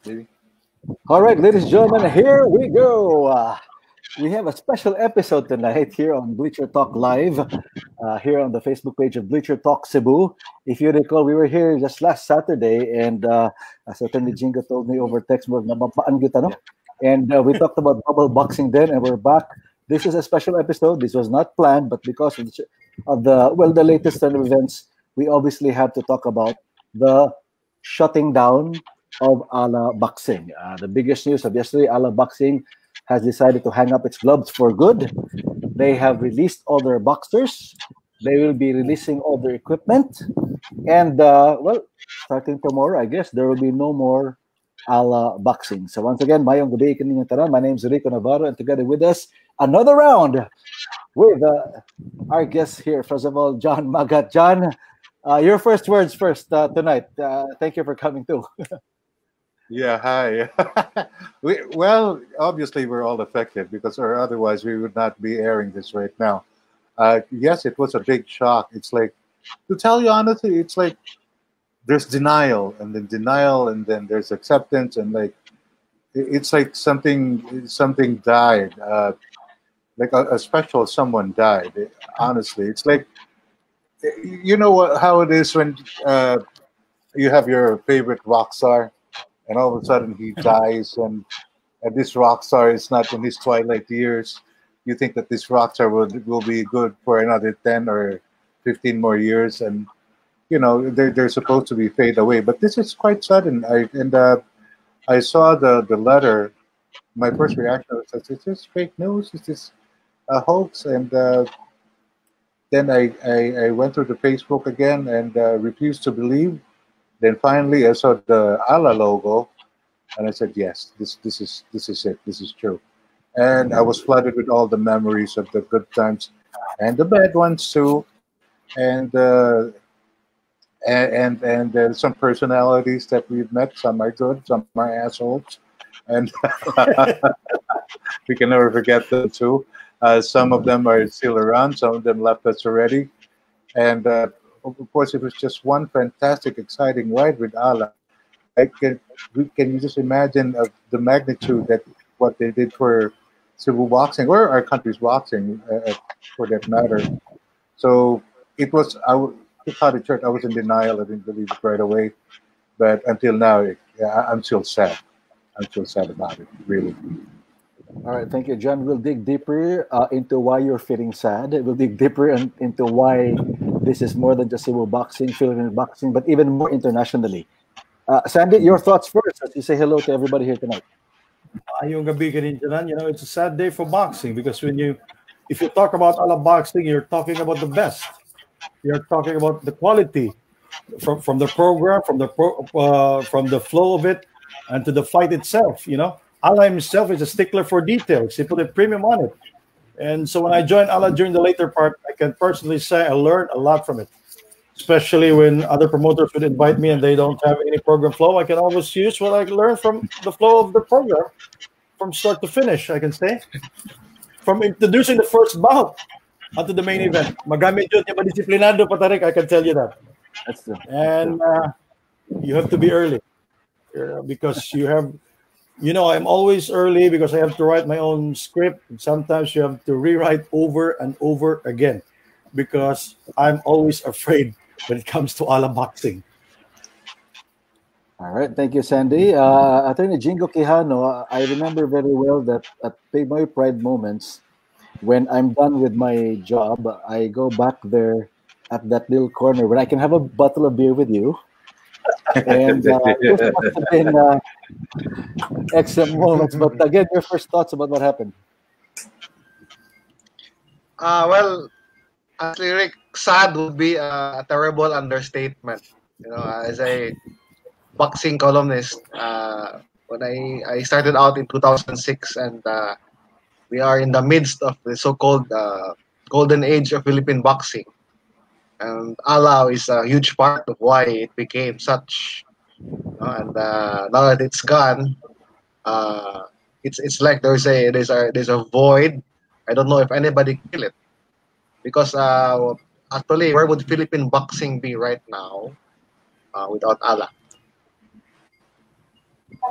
maybe. All right, ladies and gentlemen, here we go. We have a special episode tonight here on Bleacher Talk Live, here on the Facebook page of Bleacher Talk Cebu. If you recall, we were here just last Saturday, and as Attorney Jinqo told me over text, and we talked about bubble boxing then, and we're back. This is a special episode. This was not planned, but because of the latest turn of events, we obviously have to talk about the shutting down of Ala Boxing. The biggest news of yesterday, Ala Boxing has decided to hang up its gloves for good. They have released all their boxers. They will be releasing all their equipment. And, starting tomorrow, I guess, there will be no more Ala Boxing. So once again, mayong gabi kaninyong tanan. My name is Rico Navarro, and together with us, another round with our guests here. First of all, John Magat. John, your first words first tonight. Thank you for coming too. Yeah, hi. Well, obviously we're all affected because, or otherwise, we would not be airing this right now. Yes, it was a big shock. It's like, to tell you honestly, it's like there's denial, and then there's acceptance, and like it's like something died. Like a special someone died. Honestly, it's like you know how it is when you have your favorite rock star, and all of a sudden he dies, and this rock star is not in his twilight years. You think that this rock star will be good for another 10 or 15 more years, and they're supposed to be fade away. But this is quite sudden. I saw the letter. My first reaction was, "Is this fake news? Is this a hoax?" And then I went through the Facebook again and refused to believe. Then finally, I saw the Allah logo, and I said, "Yes, this is it. This is true." And I was flooded with all the memories of the good times and the bad ones too, and some personalities that we've met. Some are good, some are assholes, and we can never forget them too. Some of them are still around. Some of them left us already, and of course, it was just one fantastic, exciting ride with Allah. I can you just imagine of the magnitude that what they did for Cebu boxing or our country's boxing, for that matter. So it was. To tell the truth, I was in denial. I didn't believe it right away, but until now, yeah, I'm still sad. I'm still sad about it, really. All right, thank you, John. We'll dig deeper into why you're feeling sad. We'll dig deeper into why this is more than just Cebu boxing, Philippine boxing, but even more internationally. Sandy, your thoughts first as you say hello to everybody here tonight. Yung gabi ka din dyan, it's a sad day for boxing because if you talk about all of boxing, you're talking about the best. You're talking about the quality from the program, from the flow of it, and to the fight itself. Allah himself is a stickler for details. He put a premium on it. And so when I joined Allah during the later part, I can personally say I learned a lot from it. Especially when other promoters would invite me and they don't have any program flow, I can always use what I learned from the flow of the program from start to finish, I can say. From introducing the first bout onto the main event. Magamit yun yung disiplinado, Patarik, I can tell you that. That's true. And you have to be early because you have, I'm always early because I have to write my own script. And sometimes you have to rewrite over and over again because I'm always afraid when it comes to ala boxing. All right, thank you, Sandy. Attorney Jinqo Quijano, I remember very well that at my Pride moments, when I'm done with my job, I go back there at that little corner where I can have a bottle of beer with you. And those must have been excellent moments. But again, your first thoughts about what happened? Well, honestly, Rick, sad would be a terrible understatement. As a boxing columnist, when I started out in 2006, and we are in the midst of the so-called golden age of Philippine boxing. And Allah is a huge part of why it became such. And now that it's gone, it's like there's a void. I don't know if anybody kill it, because actually, where would Philippine boxing be right now without Allah?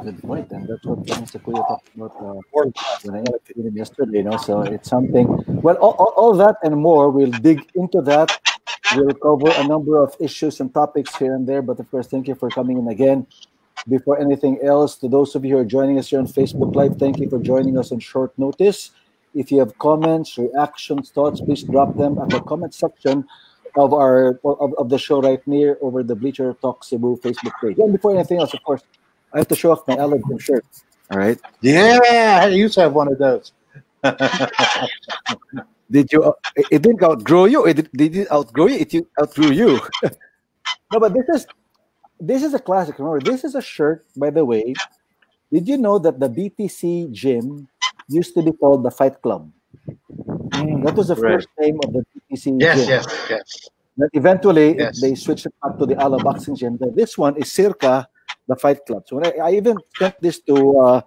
Good point, and that's what Mr. Kuya talked about World class when I quality. interviewed him yesterday. So it's something. Well, all that and more. We'll dig into that. We'll cover a number of issues and topics here and there. But of course, thank you for coming in again. Before anything else, to those of you who are joining us here on Facebook Live, thank you for joining us on short notice. If you have comments, reactions, thoughts, please drop them at the comment section of the show right near over the Bleacher Talk Cebu Facebook page. And before anything else, of course, I have to show off my Aladdin shirt. All right. Yeah, I used to have one of those. Did you? It didn't outgrow you. Did it outgrow you? It outgrew you. No, but this is a classic. Remember, this is a shirt. By the way, did you know that the BTC gym used to be called the Fight Club? That was the Right. first name of the BTC Yes, gym. yes. But eventually, Yes. they switched it up to the Ala Boxing Gym. But this one is circa the Fight Club. So when I even sent this to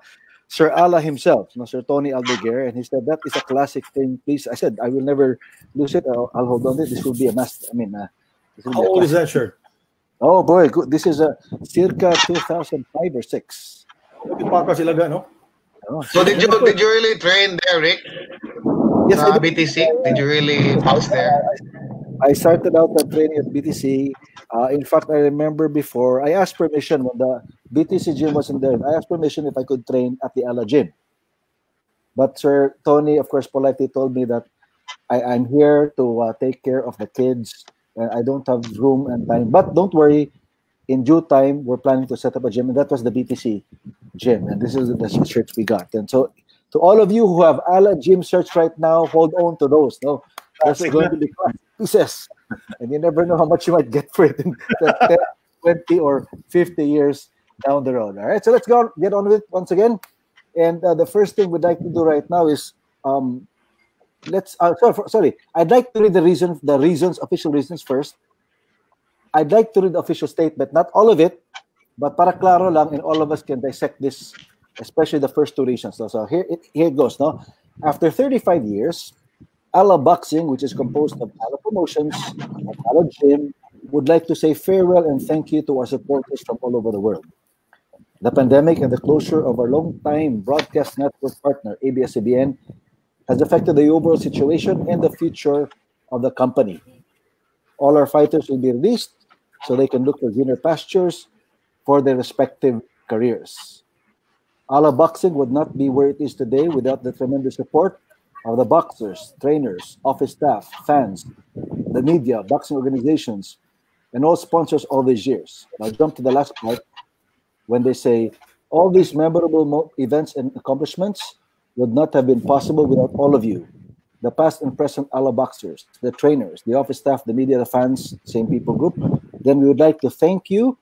Sir Ala himself, Sir Tony Aldeguer, and he said that is a classic thing. Please, I said I will never lose it. I'll hold on to it. This will be a must. This will be How a old is classic. that shirt? Oh boy, good. This is a circa 2005 or 6. Pipaka sila ga, no? Oh, So did you really train there, Rick? yes, I Sa did. BTC? Did you really box there? I started out the training at BTC. In fact, I remember before I asked permission when the BTC gym wasn't there. I asked permission if I could train at the Ala gym. But Sir Tony, of course, politely told me that I'm here to take care of the kids. And I don't have room and time. But don't worry, in due time, we're planning to set up a gym. And that was the BTC gym. And this is the shirts we got. And so to all of you who have Ala gym shirts right now, hold on to those. No, there's going to be pieces. And you never know how much you might get for it in 10, 20 or 50 years down the road. All right, so let's get on with it once again. And the first thing we'd like to do right now is sorry. I'd like to read the reasons, official reasons first. I'd like to read the official statement, not all of it, but para klaro lang, and all of us can dissect this, especially the first two reasons. So here it goes. No, after 35 years, Ala Boxing, which is composed of Ala Promotions and Ala Gym, would like to say farewell and thank you to our supporters from all over the world. The pandemic and the closure of our long-time broadcast network partner, ABS-CBN, has affected the overall situation and the future of the company. All our fighters will be released so they can look for greener pastures for their respective careers. Ala Boxing would not be where it is today without the tremendous support of the boxers, trainers, office staff, fans, the media, boxing organizations, and all sponsors all these years. I'll jump to the last part when they say all these memorable events and accomplishments would not have been possible without all of you, the past and present Ala boxers, the trainers, the office staff, the media, the fans, same people group. Then we would like to thank you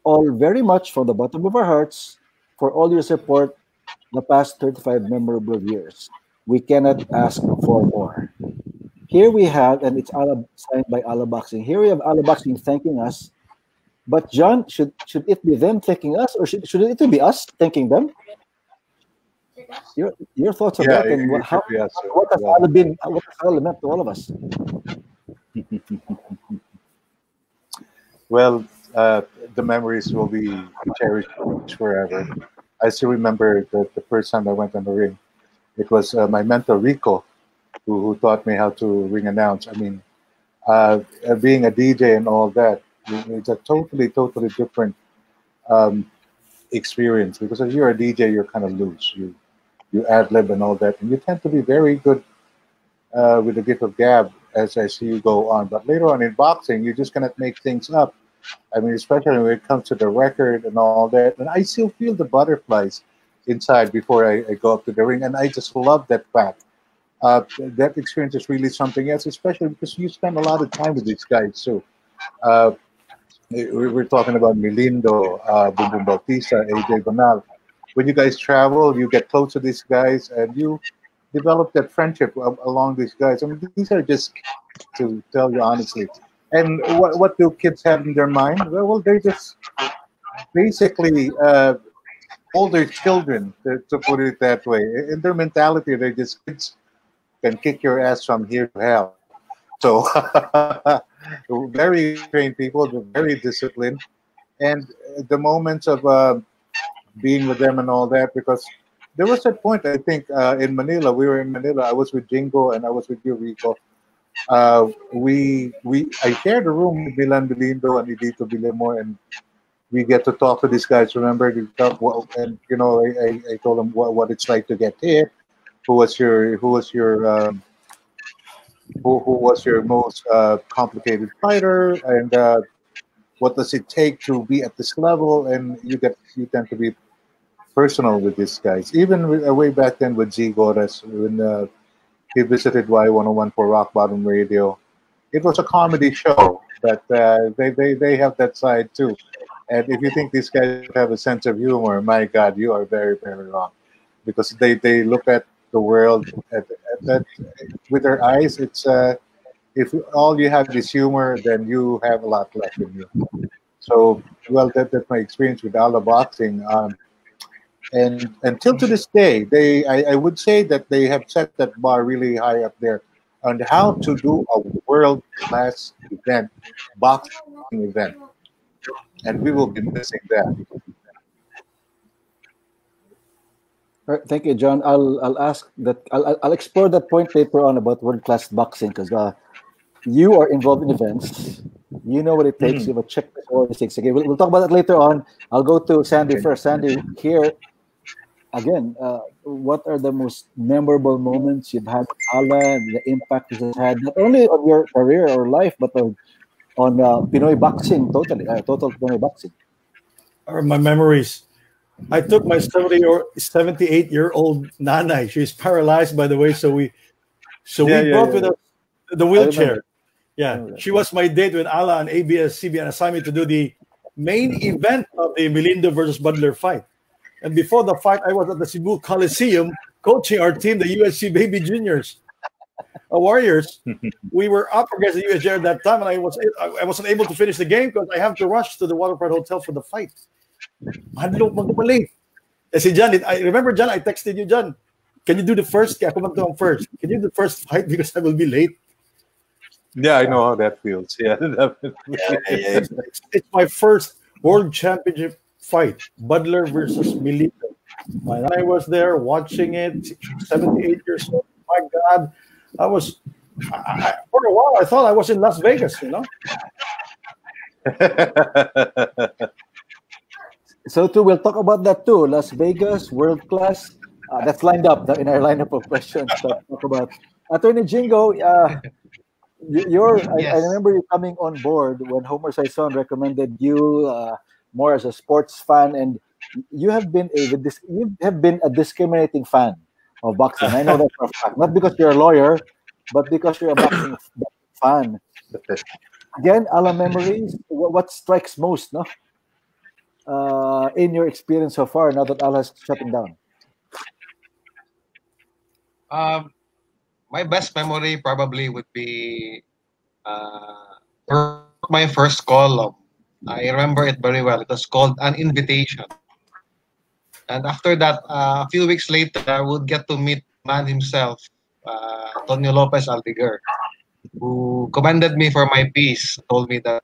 all very much from the bottom of our hearts for all your support the past 35 memorable years. We cannot ask for more. Here we have, and it's signed by Ala Boxing. Here we have Ala Boxing thanking us. But John, should it be them thanking us, or should it be us thanking them? Your thoughts on that, and what has Ala meant to all of us? Well, the memories will be cherished forever. I still remember the first time I went on the ring. It was my mentor Rico, who taught me how to ring announce. Being a DJ and all that, it's a totally different experience, because if you're a DJ, you're kind of loose. You ad lib and all that, and you tend to be very good with the gift of gab as you go on. But later on in boxing, you just cannot make things up. Especially when it comes to the record and all that. And I still feel the butterflies inside before I go up to the ring, and I just love that fact. That experience is really something else, especially because you spend a lot of time with these guys too. We're talking about Milindo, Bum Bum Bautista, AJ Banal. When you guys travel, you get close to these guys, and you develop that friendship along these guys. These are just, to tell you honestly. And what do kids have in their mind? Well, they're just basically older children, to put it that way. In their mentality, they're just kids can kick your ass from here to hell. So very trained people, very disciplined. and the moments of being with them and all that, because there was a point, I think, in Manila. We were in Manila. I was with Jinqo and I was with you, Rico. I shared a room with Milan Bilindo and Edito Villamor, and we get to talk to these guys. Remember, and I told them what it's like to get hit. Who was your most complicated fighter, and what does it take to be at this level? And you tend to be personal with these guys. Even way back then with Z Gores, when he visited Y101 for Rock Bottom Radio, it was a comedy show, but they have that side too. And if you think these guys have a sense of humor, my God, you are very, very wrong, because they look at the world at with their eyes. It's if all you have is humor, then you have a lot left in you. So, well, that's my experience with Ala Boxing. And until to this day, I would say that they have set that bar really high up there on how to do a world class event, boxing event, and we will be missing that. All right, thank you, John. I'll ask that. I'll explore that point later on about world class boxing, because you are involved in events. You know what it takes. You have a checklist of all these things. Okay, we'll talk about that later on. I'll go to Sandi first. Sandi, here again. What are the most memorable moments you've had with Ala, and the impact it has had not only on your career or life, but on Pinoy boxing totally, total Pinoy boxing? Are my memories. I took my 78-year-old nanay. She's paralyzed, by the way. So we brought with us the wheelchair. Yeah, she was my date when Ala and ABS-CBN assigned me to do the main event of the Melindo versus Butler fight. And before the fight, I was at the Cebu Coliseum coaching our team, the USC Baby Juniors, Warriors. We were up against the USJ at that time, and I wasn't able to finish the game because I have to rush to the Waterfront Hotel for the fight. Hadlo magpalit. Si John, I remember, John, I texted you, John, can you do the first? Kaya kumanta first. Can you do the first fight because I will be late? Yeah, I know how that feels. Yeah, it's my first world championship fight, Butler versus Milito. When I was there watching it, 78 years old. My God, for a while I thought I was in Las Vegas, So too, we'll talk about that too. Las Vegas, world class. That's lined up in our lineup of questions. Talk about Attorney Jinqo. I remember you coming on board when Homer Saison recommended you more as a sports fan, and you have been a discriminating fan of boxing. I know that for a fact. Not because you're a lawyer, but because you're a boxing fan. Again, Ala memories. What strikes most, no? In your experience so far, now that Ala's shutting down? My best memory probably would be my first column. I remember it very well. It was called An Invitation. And after that, a few weeks later, I would get to meet man himself, Antonio Lopez Aldiger, who commended me for my piece. Told me that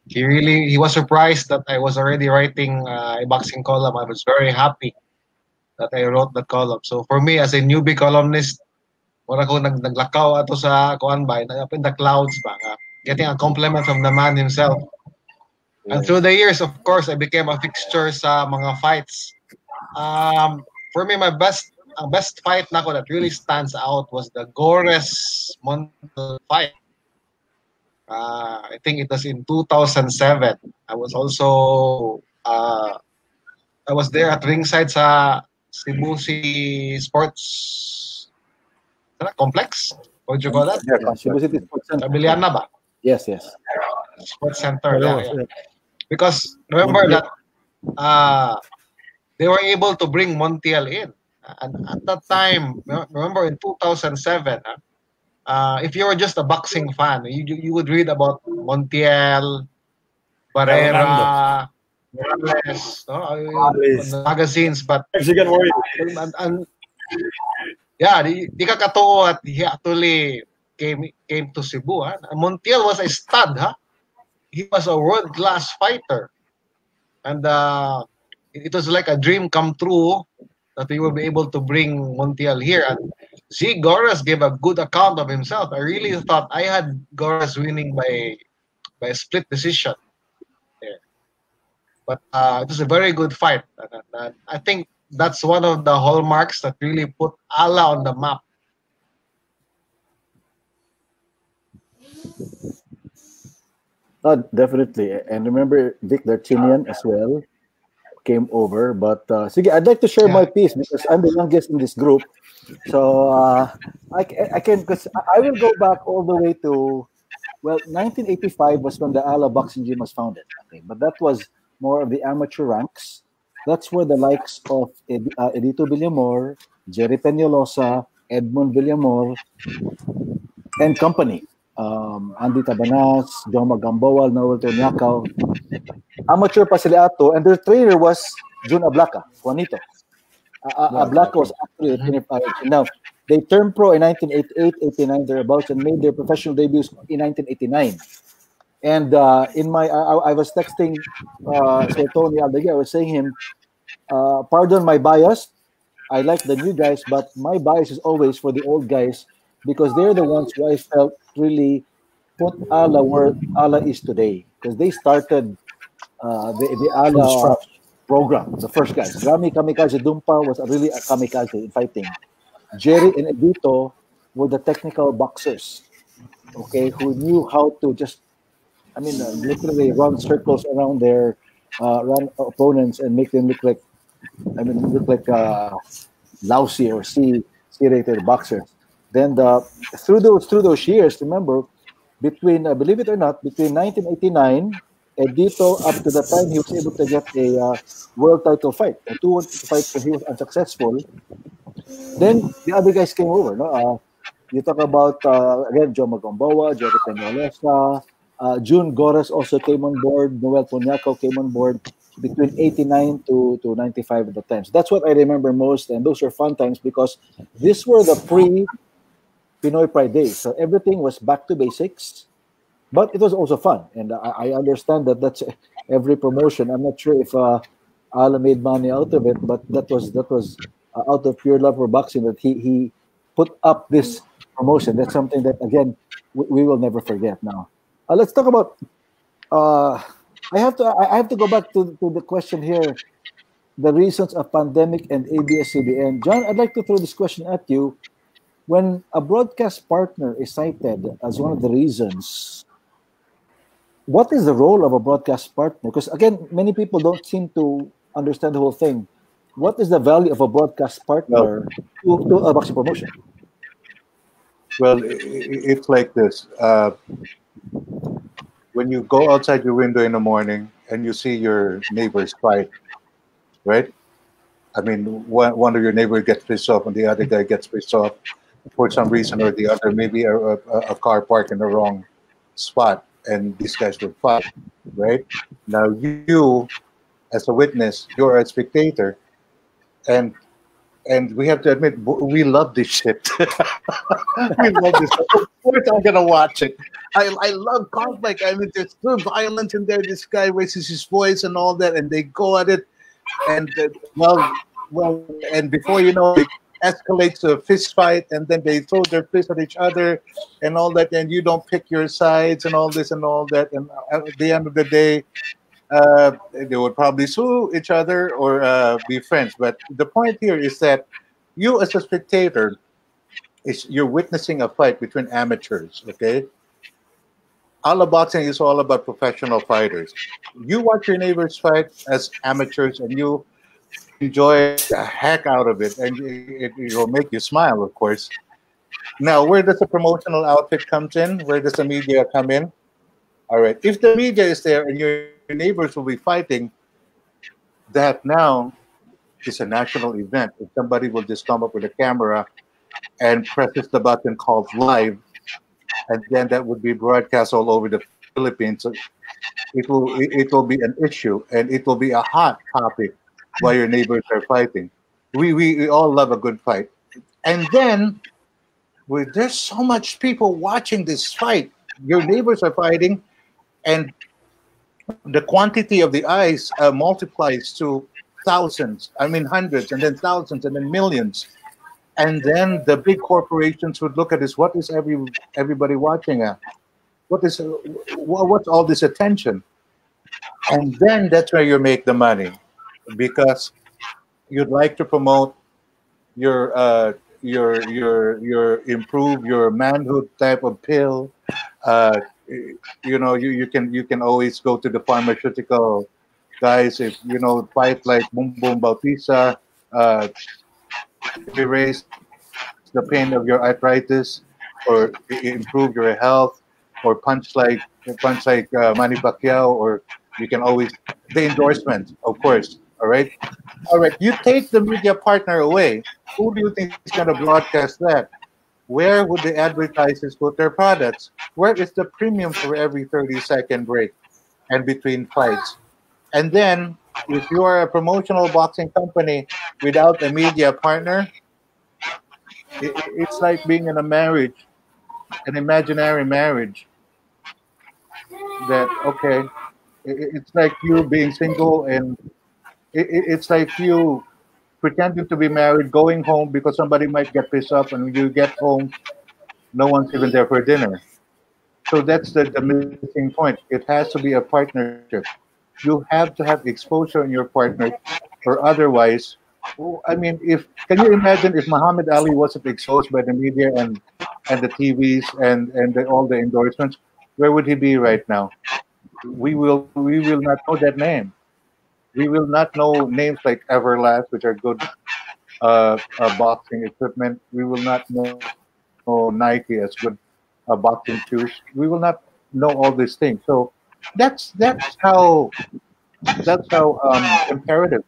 he was surprised that I was already writing a boxing column. I was very happy that I wrote the column. So for me, as a newbie columnist, wala ko naglakaw ato sa kuan ba, up in the clouds ba, getting a compliment from the man himself. And through the years, of course, I became a fixture sa mga fights. For me, my best fight na ko that really stands out was the Gores Montal fight. I think it was in 2007. I was also I was there at ringside sa Cebu City Sports Complex. What do you call that? Yeah, Cebu City Sports Center. Abiliana ba? Yes. Sports Center. Yeah. Because remember that they were able to bring Montiel in. And at that time, remember in 2007, if you were just a boxing fan, you would read about Montiel, Barrera, Morales, the magazines, but Mexican Warrior. And yeah, di ka katuo at he actually came to Cebu. Montiel was a stud, He was a world-class fighter. and it was like a dream come true that we will be able to bring Montiel here. And see, Goras gave a good account of himself. I really thought I had Goras winning by a split decision there. But it was a very good fight. And I think that's one of the hallmarks that really put Ala on the map. Definitely. And remember Dick Darchinian as well came over. But sige, I'd like to share my Yeah. piece because I'm the youngest in this group. So I can, because I will go back all the way to, well, 1985 was when the Ala Boxing Gym was founded. Okay, but that was more of the amateur ranks. That's where the likes of Edito Villamor, Jerry Peñalosa, Edmond Villamor, and company. Andy Tabanas, Joma Gamboa, Noel Tonyakaw. Amateur pa sila ato, and their trainer was Jun Ablaca, Juanito. Ablaca was actually a trainer. Now, they turned pro in 1988, 89 thereabouts, and made their professional debuts in 1989. And I was texting Sir Tony Aldegui. I was saying him, pardon my bias. I like the new guys, but my bias is always for the old guys because they're the ones who I felt really put Ala where Ala is today. Because they started the Ala program, the first guys. Rami Kamikaze Dumpa was really a kamikaze in fighting. Jerry and Edito were the technical boxers, okay, who knew how to just, literally run circles around their run opponents and make them look like, lousy or C-rated boxers. Then through those years, remember, between believe it or not, between 1989, Edito up to the time he was able to get a world title fight, a 2-1 fight, when he was unsuccessful. Then the other guys came over. No, you talk about again Joe Magomboa, Jerry Peñalosa, June Goras also came on board. Noel Puñaco came on board between 89 to 95 at the time. So that's what I remember most, and those were fun times because these were the pre-Pinoy Pride days. So everything was back to basics, but it was also fun. And I understand that that's every promotion. I'm not sure if Ala made money out of it, but that was out of pure love for boxing that he put up this promotion. That's something that, again, we will never forget now. Let's talk about I have to go back to the question here, the reasons of pandemic and ABS-CBN. John, I'd like to throw this question at you. When a broadcast partner is cited as one of the reasons, what is the role of a broadcast partner? Because again, many people don't seem to understand the whole thing. What is the value of a broadcast partner to a boxing promotion? Well, it's like this. When you go outside your window in the morning and you see your neighbors fight, right? I mean, one of your neighbors gets pissed off and the other guy gets pissed off for some reason or the other. Maybe a car parked in the wrong spot and these guys will fight, right? Now you, as a witness, you're a spectator, and we have to admit, we love this shit. We love this. Of course, I'm gonna watch it. I love conflict. I mean, there's good violence in there. This guy raises his voice and all that, and they go at it, and and before you know it, escalates to a fist fight, and then they throw their fists at each other, and all that, and you don't pick your sides, and all this and all that, and at the end of the day, they would probably sue each other or be friends. But the point here is that you, as a spectator, you're witnessing a fight between amateurs. Okay, Ala boxing is all about professional fighters. You watch your neighbors fight as amateurs, and you enjoy the heck out of it, and it will make you smile, of course. Now, where does the promotional outfit comes in? Where does the media come in? All right, if the media is there and your neighbors will be fighting, that now is a national event. If somebody will just come up with a camera and presses the button called live, and then that would be broadcast all over the Philippines. So it will be an issue, and it will be a hot topic while your neighbors are fighting. We all love a good fight, and then there's so much people watching this fight. Your neighbors are fighting, and the quantity of the ice multiplies to thousands, I mean hundreds, and then thousands, and then millions. And then the big corporations would look at this. What is everybody watching at? What's all this attention? And then that's where you make the money, because you'd like to promote your improve your manhood type of pill. Uh, you can always go to the pharmaceutical guys, if fight like Boom Boom Bautista, erase the pain of your arthritis, or improve your health, or punch like Manny Pacquiao, or you can always the endorsement, of course. All right. You take the media partner away. Who do you think is going to broadcast that? Where would the advertisers put their products? Where is the premium for every 30-second break and between fights? And then, if you are a promotional boxing company without a media partner, it's like being in a marriage, an imaginary marriage. That, okay, it's like you being single, and it's like you pretending to be married, going home because somebody might get pissed off, and when you get home, no one's even there for dinner. So that's the missing point. It has to be a partnership. You have to have exposure in your partner, or otherwise, I mean, if can you imagine if Muhammad Ali wasn't exposed by the media and the TVs and all the endorsements, where would he be right now? We will not know that name. We will not know names like Everlast, which are good boxing equipment. We will not know Nike as good boxing shoes. We will not know all these things. So that's how imperative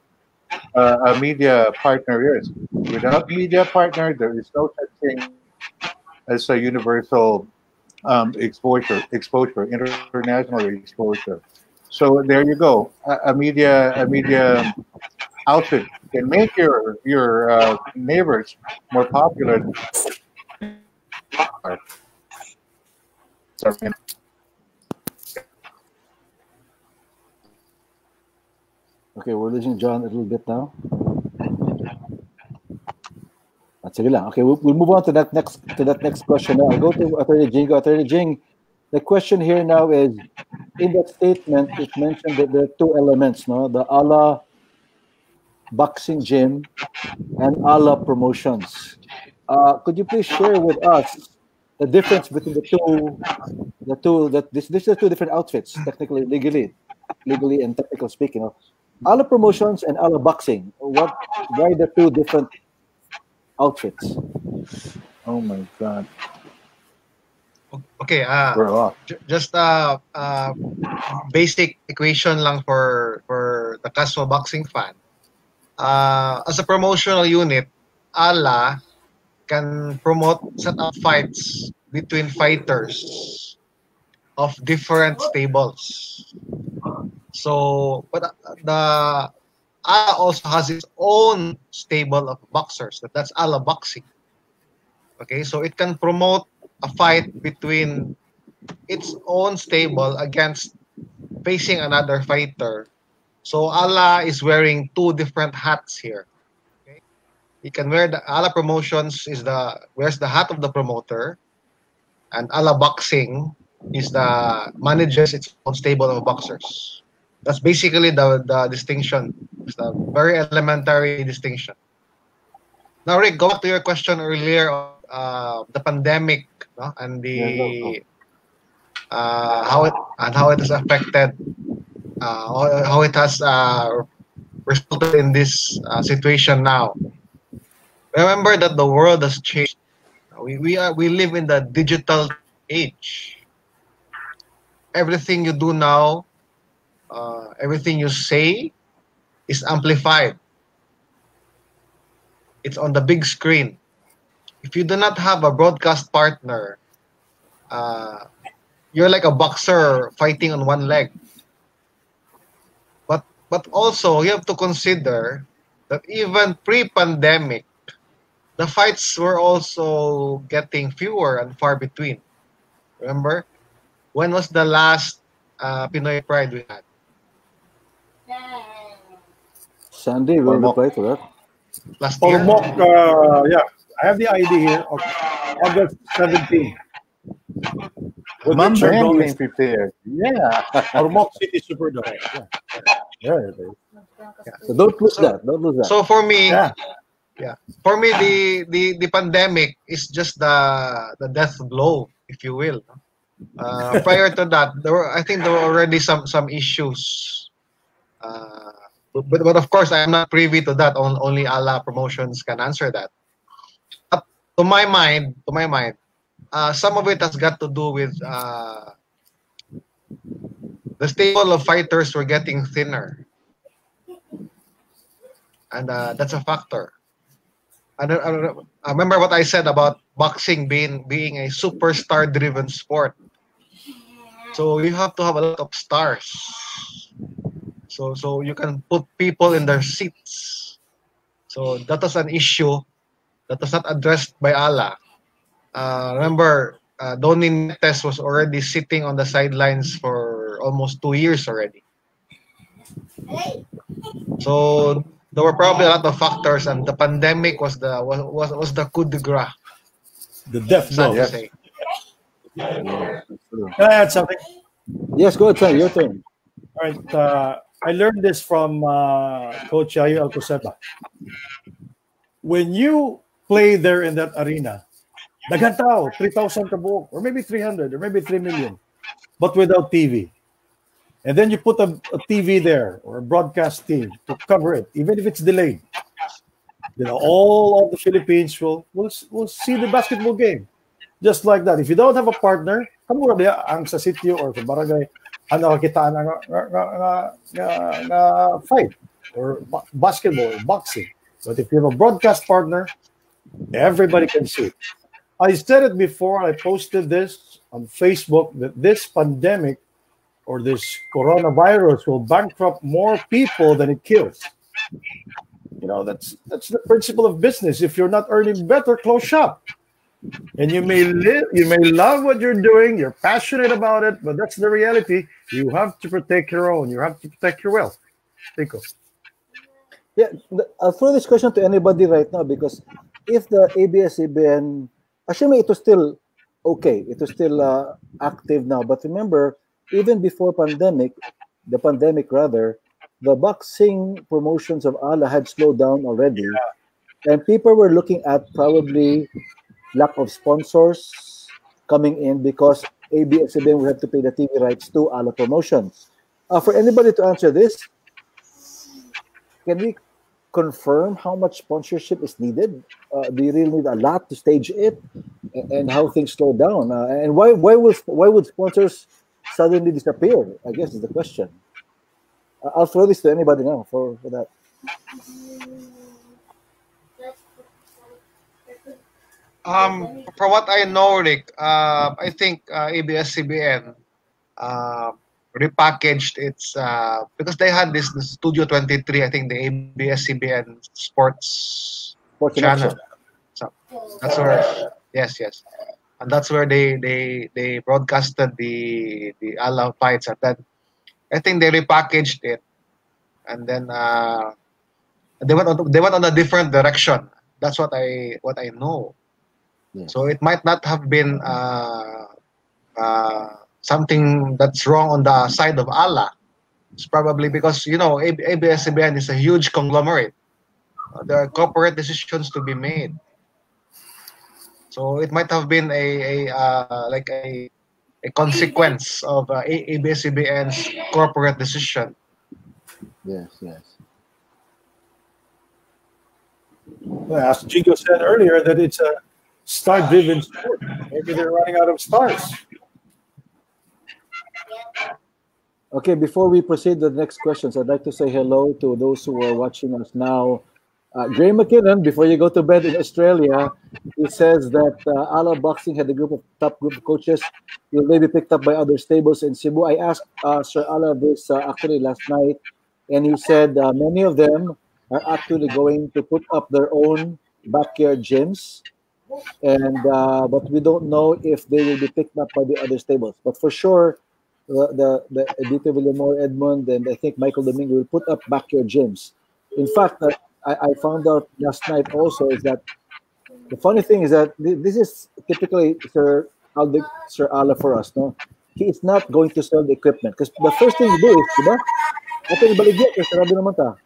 a media partner is. Without media partner, there is no such thing as a universal exposure, international exposure. So there you go. A media outfit can make your neighbors more popular than you are. Sorry. Okay, we're losing John a little bit now. Sige lang. Okay, we'll move on to that next question. Now, I'll go to Atty. Jinqo. Atty. Jing, the question here now is, in that statement, it mentioned that there are two elements, no? The ala boxing gym and ala promotions. Could you please share with us the difference between the two? That these are two different outfits, technically, legally and technical speaking. Ala promotions and ala boxing. Why the two different outfits? Oh my God. Okay, We're off. just basic equation lang for the casual boxing fan. As a promotional unit, ALA can promote set up fights between fighters of different stables. So, but the ALA also has its own stable of boxers. That's ALA boxing. Okay, so it can promote a fight between its own stable against facing another fighter. So ALA is wearing two different hats here. Okay? He can wear the ALA promotions wears the hat of the promoter, and ALA boxing is manages its own stable of boxers. That's basically the distinction. It's a very elementary distinction. Now, Rick, go back to your question earlier on the pandemic, no? And how it has affected, how it has resulted in this situation now. Remember that the world has changed. We live in the digital age. Everything you do now, everything you say, is amplified. It's on the big screen. If you do not have a broadcast partner, you're like a boxer fighting on one leg. But also, you have to consider that even pre-pandemic, the fights were also getting fewer and far between. Remember? When was the last Pinoy Pride we had? Sandi will Ormoc. reply to that. Last year. Ormoc, yeah, I have the ID here. August 17. With Ma'am Richard Ben Gomez. came prepared. Yeah. Ormoc City Superdome. Yeah. There it is. So don't lose that. Don't lose that. So for me, Yeah. for me, the pandemic is just the death blow, if you will. Prior to that, I think there were already some issues. But of course, I am not privy to that. Only Allah Promotions can answer that. But to my mind, some of it has got to do with the stable of fighters were getting thinner, and that's a factor. I remember what I said about boxing being a superstar-driven sport. So you have to have a lot of stars. So you can put people in their seats. So that was an issue that was not addressed by Allah. Remember, Donny Netes was already sitting on the sidelines for almost 2 years already. So there were probably a lot of factors, and the pandemic was the coup de grace. The death Sad blow. to Yes. say. Can I add something? Yes, go ahead, Sandi. Your turn. All right. I learned this from Coach Yayo Alcoseba. When you play there in that arena, daghang tao, 3,000 kabuok, or maybe 300, or maybe 3 million, but without TV. And then you put a TV there, or a broadcast team to cover it, even if it's delayed. All of the Philippines will see the basketball game. Just like that. If you don't have a partner, kamura dia ang sa sitio or sa barangay, ano kita na fight or basketball or boxing. But if you have a broadcast partner, everybody can see it. I said it before. I posted this on Facebook that this pandemic or this coronavirus will bankrupt more people than it kills. That's the principle of business. If you're not earning better, close shop. And you may love what you're doing, you're passionate about it, but that's the reality. You have to protect your own. You have to protect your wealth. Jinqo. Yeah, I'll throw this question to anybody right now because if the ABS-CBN, assuming it was still okay, it was still active now, but remember, even before the pandemic rather, the boxing promotions of Allah had slowed down already, and people were looking at probably lack of sponsors coming in because ABS-CBN will have to pay the TV rights to Allah Promotions. For anybody to answer this, can we confirm how much sponsorship is needed? Do you really need a lot to stage it, and how things slow down? And why would sponsors suddenly disappear? I guess is the question. I'll throw this to anybody now for that. For what I know, Rick, I think ABS-CBN repackaged its because they had this Studio 23. I think the ABS-CBN Sports channel. Connection. So that's where yes, and that's where they broadcasted the Allah fights, and then I think they repackaged it, and then they went on a different direction. That's what I know. Yeah. So it might not have been something that's wrong on the side of Allah. It's probably because ABS-CBN is a huge conglomerate. There are corporate decisions to be made. So it might have been a consequence of ABS-CBN's corporate decision. Yes. Well, as Jinqo said earlier, that it's a star-driven sport. Maybe they're running out of stars. Okay, before we proceed to the next questions, I'd like to say hello to those who are watching us now. Gray McKinnon, before you go to bed in Australia, he says that Allah Boxing had a top group of coaches. Will they be picked up by other stables in Cebu? I asked Sir Allah this actually last night, and he said many of them are actually going to put up their own backyard gyms, and but we don't know if they will be picked up by the other stables. But for sure, the Edito Villamor, Edmond, and I think Michael Domingo will put up backyard gyms. In fact, I found out last night also is that the funny thing is that this is typically Sir Ala for us. No, he is not going to sell the equipment because the first thing you do is, diba? Ito yung baligya, kasi sabi naman ta,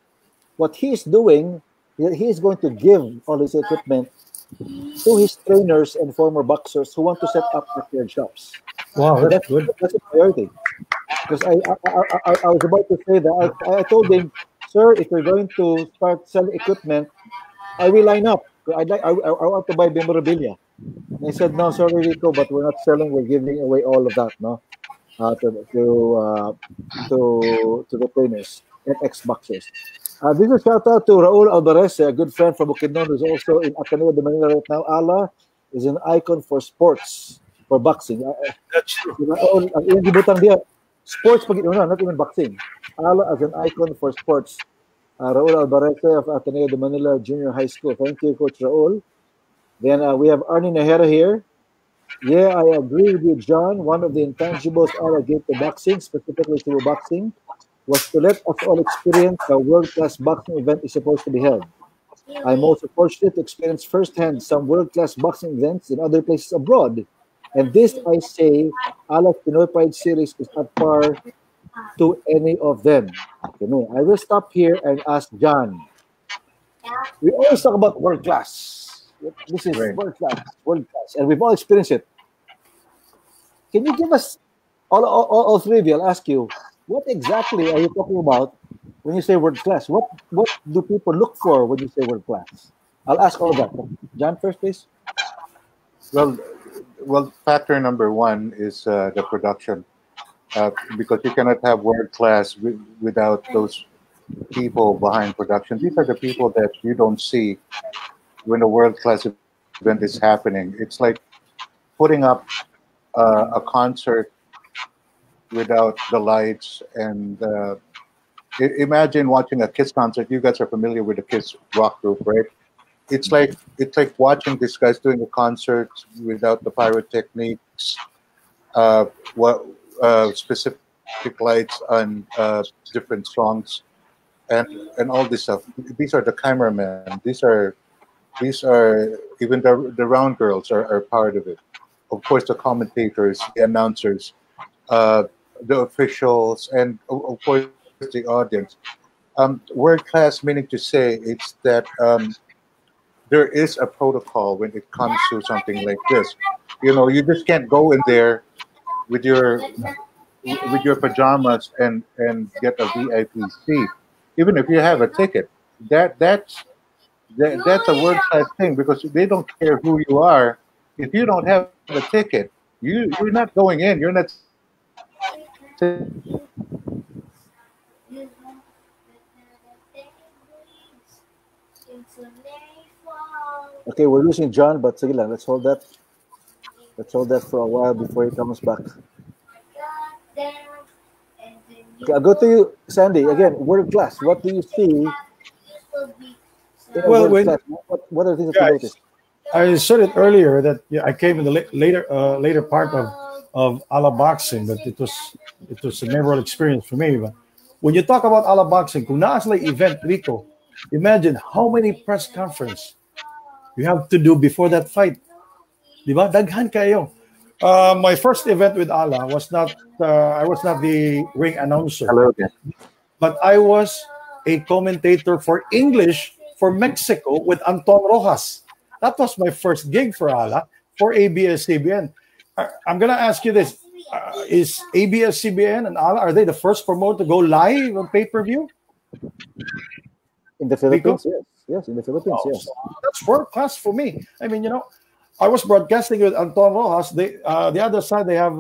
what he is doing, he is going to give all his equipment to his trainers and former boxers who want to set up their shops. Wow, So that's good. that's a priority. Because I was about to say that I told him, sir, if you're going to start selling equipment, I will line up. I want to buy memorabilia. And I said, no, sorry, Rico, but we're not selling. We're giving away all of that, no, to the trainers and ex-boxers. This is a shout out to Raul Alvarez, a good friend from Bukidnon, who's also in Ateneo de Manila right now. Ala is an icon for sports, for boxing. That's true. Raul, ang iyong gibutang diya, sports pag not even boxing. Ala as an icon for sports. Raul Alvarez of Ateneo de Manila Junior High School. Thank you, Coach Raul. Then we have Arnie Nahera here. Yeah, I agree with you, John. One of the intangibles Ala gave to boxing, specifically to boxing, was to let us all experience how world-class boxing event is supposed to be held. I'm also fortunate to experience firsthand some world-class boxing events in other places abroad. And this, I say, Ala's Pinoy Pride series is at par to any of them. Okay, I will stop here and ask John. We always talk about world-class. This is world-class, and we've all experienced it. Can you give us, all three of you, I'll ask you, what exactly are you talking about when you say world class? What do people look for when you say world class? I'll ask all of that. John first, please. Well, factor number one is the production, because you cannot have world class without those people behind production. These are the people that you don't see when a world class event is happening. It's like putting up a concert without the lights, and imagine watching a Kiss concert. You guys are familiar with the Kiss rock group, right? It's like watching these guys doing a concert without the pyrotechnics, specific lights on different songs, and all this stuff. These are the cameramen. These are even the round girls are part of it. Of course, the commentators, the announcers, the officials, and of course the audience. World class meaning to say it's that there is a protocol when it comes to something like this. You just can't go in there with your pajamas and get a VIP seat, even if you have a ticket. That's a world class thing, because they don't care who you are. If you don't have a ticket, you're not going in. You're not. Okay, we're losing John, but sige lang, let's hold that. Let's hold that for a while before he comes back. Okay, I'll go to you, Sandy. Again, world class. What do you see? Well, what are the things that you notice? I said it earlier that I came in the later part of Ala boxing, but it was a memorable experience for me. But when you talk about Ala boxing, kung naas lang event, Rico, imagine how many press conference you have to do before that fight. Diba? Daghan kayo. My first event with Ala was not I was not the ring announcer. Hello again. But I was a commentator for English for Mexico with Anton Rojas. That was my first gig for Ala, for ABS-CBN. I'm going to ask you this. Is ABS-CBN and Ala, are they the first promoter to go live on pay-per-view? In the Philippines, yes. Yes, in the Philippines, yes. That's world class for me. I mean, I was broadcasting with Anton Rojas. The other side, they have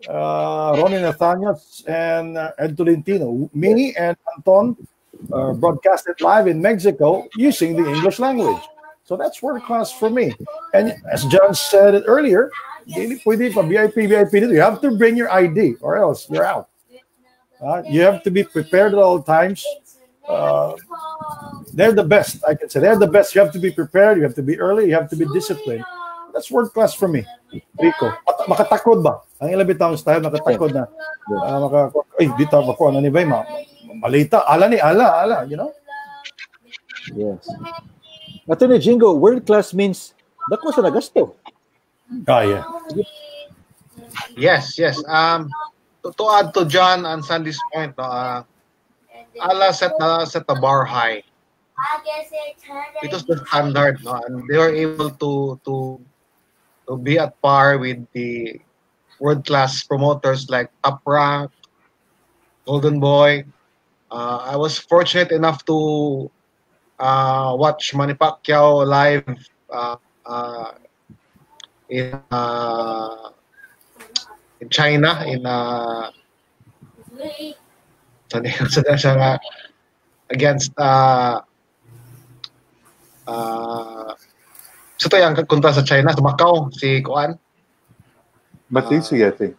Ronnie Nathaniel and Ed Tolentino. Me and Anton broadcasted live in Mexico using the English language. So that's world class for me. And as John said it earlier, you have to bring your ID or else you're out. You have to be prepared at all times. They're the best, I can say. They're the best. You have to be prepared. You have to be early. You have to be disciplined. That's world class for me. Rico, makatakod ba? Ang ilang bitang style, makatakod na. Dito ako, ano ni ba, Malita, ala ni ala, you know? Yes. Attorney Jingo, world class means dako sa nagasto. Ah, yeah. Yes, yes. To add to John and Sandy's point, no, ala set the bar high. It was the standard, no, and they were able to be at par with the world class promoters like Top Rank, Golden Boy. I was fortunate enough to watch Manny Pacquiao live uh, in in China against so to yung kontra sa China sa Macau si Kuan. Matisi, I think.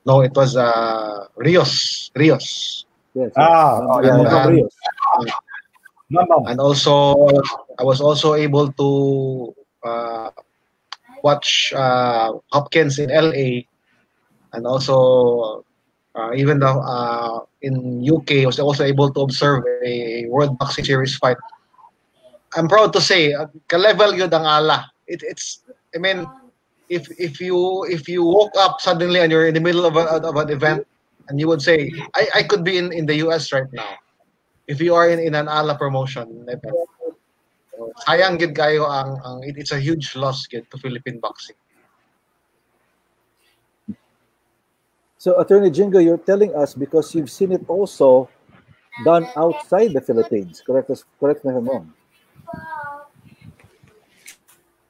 No, it was Rios. Yes. Yeah. And, No. and also I was also able to watch Hopkins in LA, and also even though in UK I was also able to observe a World Boxing Series fight. I'm proud to say ka-level yun ang ala. It's I mean if you woke up suddenly and you're in the middle of an event and you would say I could be in the US right now if you are in an ala promotion event. So, sayang gid kayo ang it's a huge loss gid to Philippine boxing. So, Attorney Jingo, you're telling us because you've seen it also done outside the Philippines. Correct me if I'm wrong.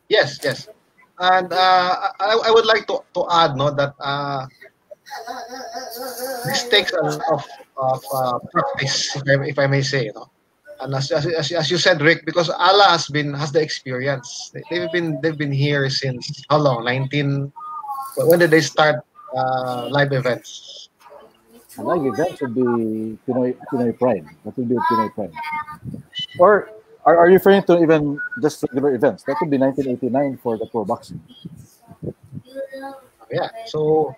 Yes. And I would like to add that this takes a lot of practice, if I may say, And as you said, Rick, because Allah has the experience. They've been here since how long? When did they start live events? Live events would be Pinoy Pride. That would be Pinoy Pride. Or are you referring to even just regular events? That would be 1989 for the pro boxing. Yeah. So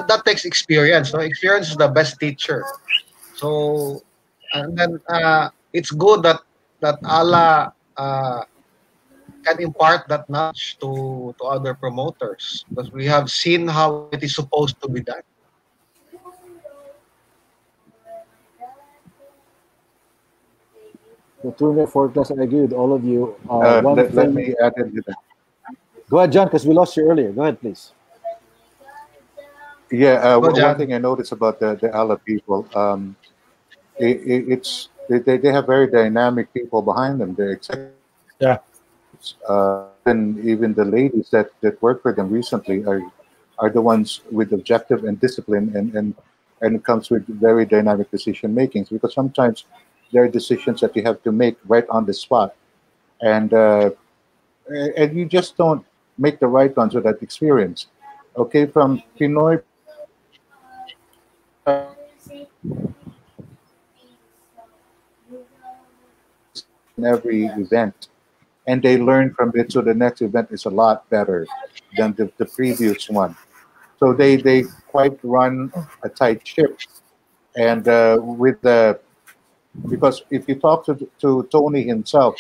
that takes experience. No? Experience is the best teacher. So, and then it's good that Allah can impart that knowledge to other promoters, because we have seen how it is supposed to be done. The tournament forecast, I agree with all of you. Let me add into that. Go ahead, John, because we lost you earlier. Go ahead, please. Yeah, Go, John. one thing I noticed about the Allah people, they have very dynamic people behind them. The executives, Yeah. and even the ladies that work for them recently are the ones with objective and discipline, and it comes with very dynamic decision makings, because sometimes there are decisions that you have to make right on the spot, and you just don't make the right ones with that experience. Okay, from Pinoy in every event, and they learn from it, so the next event is a lot better than the previous one. So they quite run a tight ship, and with the because if you talk to Tony himself,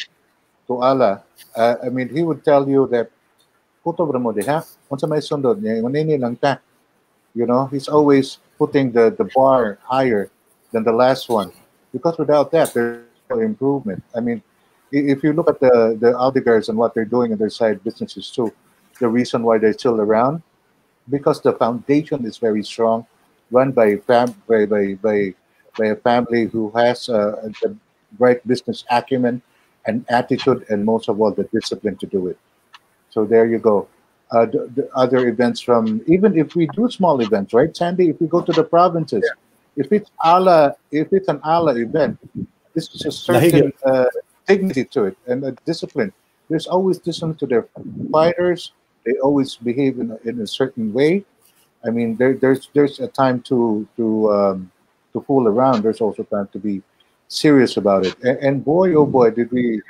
to Allah, I mean, he would tell you that puto bro mo diha, unsa may sundod niya, manini lang ta. You know, he's always putting the bar higher than the last one, because without that, there's no improvement. I mean, if you look at the Aldigars and what they're doing in their side businesses too, the reason why they're still around, because the foundation is very strong, run by a family who has the right business acumen and attitude, and most of all, the discipline to do it. So there you go. The other events from, even if we do small events, right, Sandy? If we go to the provinces, if it's an Allah event, this is a certain dignity to it and a discipline. There's always discipline to their fighters. They always behave in a certain way. I mean, there's a time to fool around. There's also time to be serious about it. And boy, oh boy, did we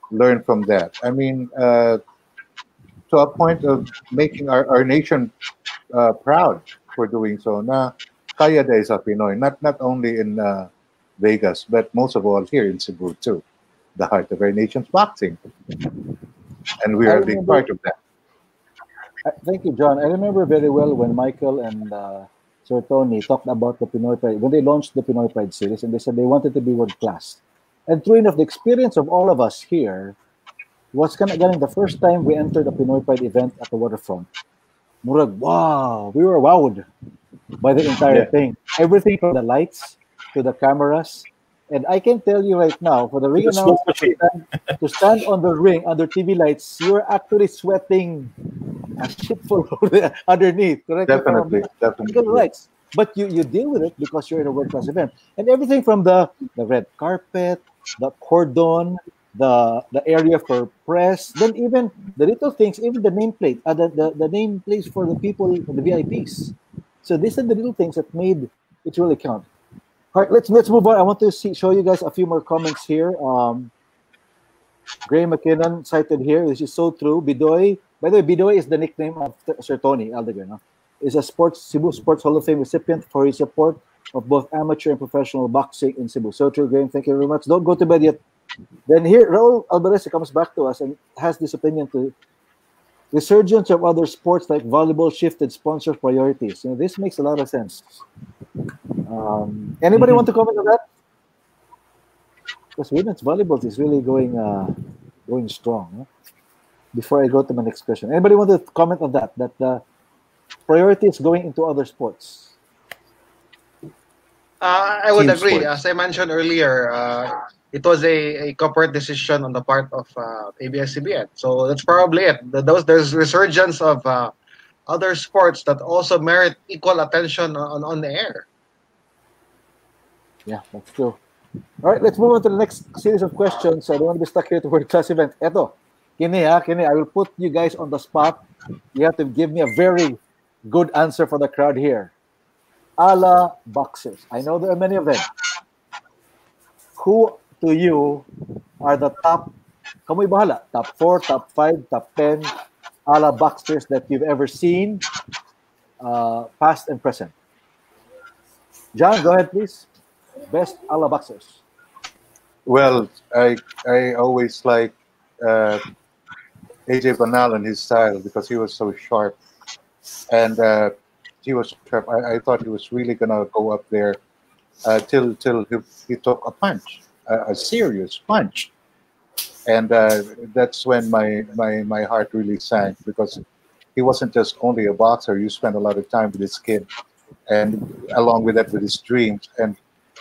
learn from that. I mean, to a point of making our nation proud for doing so. Now, Kaya de sa Pinoy, not only in Vegas, but most of all here in Cebu too, the heart of our nation's boxing, and we I are a big remember. part of that. Thank you, John. I remember very well when Michael and Sir Tony talked about the Pinoy Pride when they launched the Pinoy Pride series, and they said they wanted to be world class. And true enough, the experience of all of us here was kind of getting the first time we entered a Pinoy Pride event at the waterfront. Murag, wow, we were wowed by the entire Yeah, thing. Everything from the lights to the cameras. And I can tell you right now, for the ring The smoke announcer machine. to stand on the ring under TV lights, you're actually sweating a shitful underneath. Correct me if I'm wrong. definitely, Because definitely. lights. But you deal with it because you're in a world class event. And everything from the red carpet, the cordon, the area for press, then even the little things, even the nameplate, the nameplates for the people, the VIPs. So these are the little things that made it really count. All right, let's move on. I want to show you guys a few more comments here. Gray McKinnon cited here. This is so true. Bidoy, by the way, Bidoy is the nickname of Sir Tony Aldegar. No? Is a Cebu Sports Hall of Fame recipient for his support of both amateur and professional boxing in Cebu. So true, Graham. Thank you very much. Don't go to bed yet. Then here, Raul Alvarez comes back to us and has this opinion to resurgence of other sports like volleyball shifted sponsor priorities. You know, this makes a lot of sense. Anybody want to comment on that? Because women's volleyball is really going strong. Huh? Before I go to my next question, anybody want to comment on that? That the priority is going into other sports. I would Team agree. sports. As I mentioned earlier, it was a corporate decision on the part of ABS-CBN. So that's probably it. There's resurgence of other sports that also merit equal attention on the air. Yeah, that's true. All right, let's move on to the next series of questions. I don't want to be stuck here to world class event. Eto, kini, I will put you guys on the spot. You have to give me a very good answer for the crowd here. Ala boxers. I know there are many of them. Who to you are the top, kamuy bahala, top 4, top 5, top 10 ala boxers that you've ever seen, past and present? John, go ahead, please. Best ala boxers. Well, I always like uh, AJ Banal and his style because he was so sharp, and he was sharp. I thought he was really gonna go up there till he took a punch, a serious punch, and that's when my heart really sank because he wasn't just only a boxer. You spent a lot of time with this kid, and along with that, with his dreams. And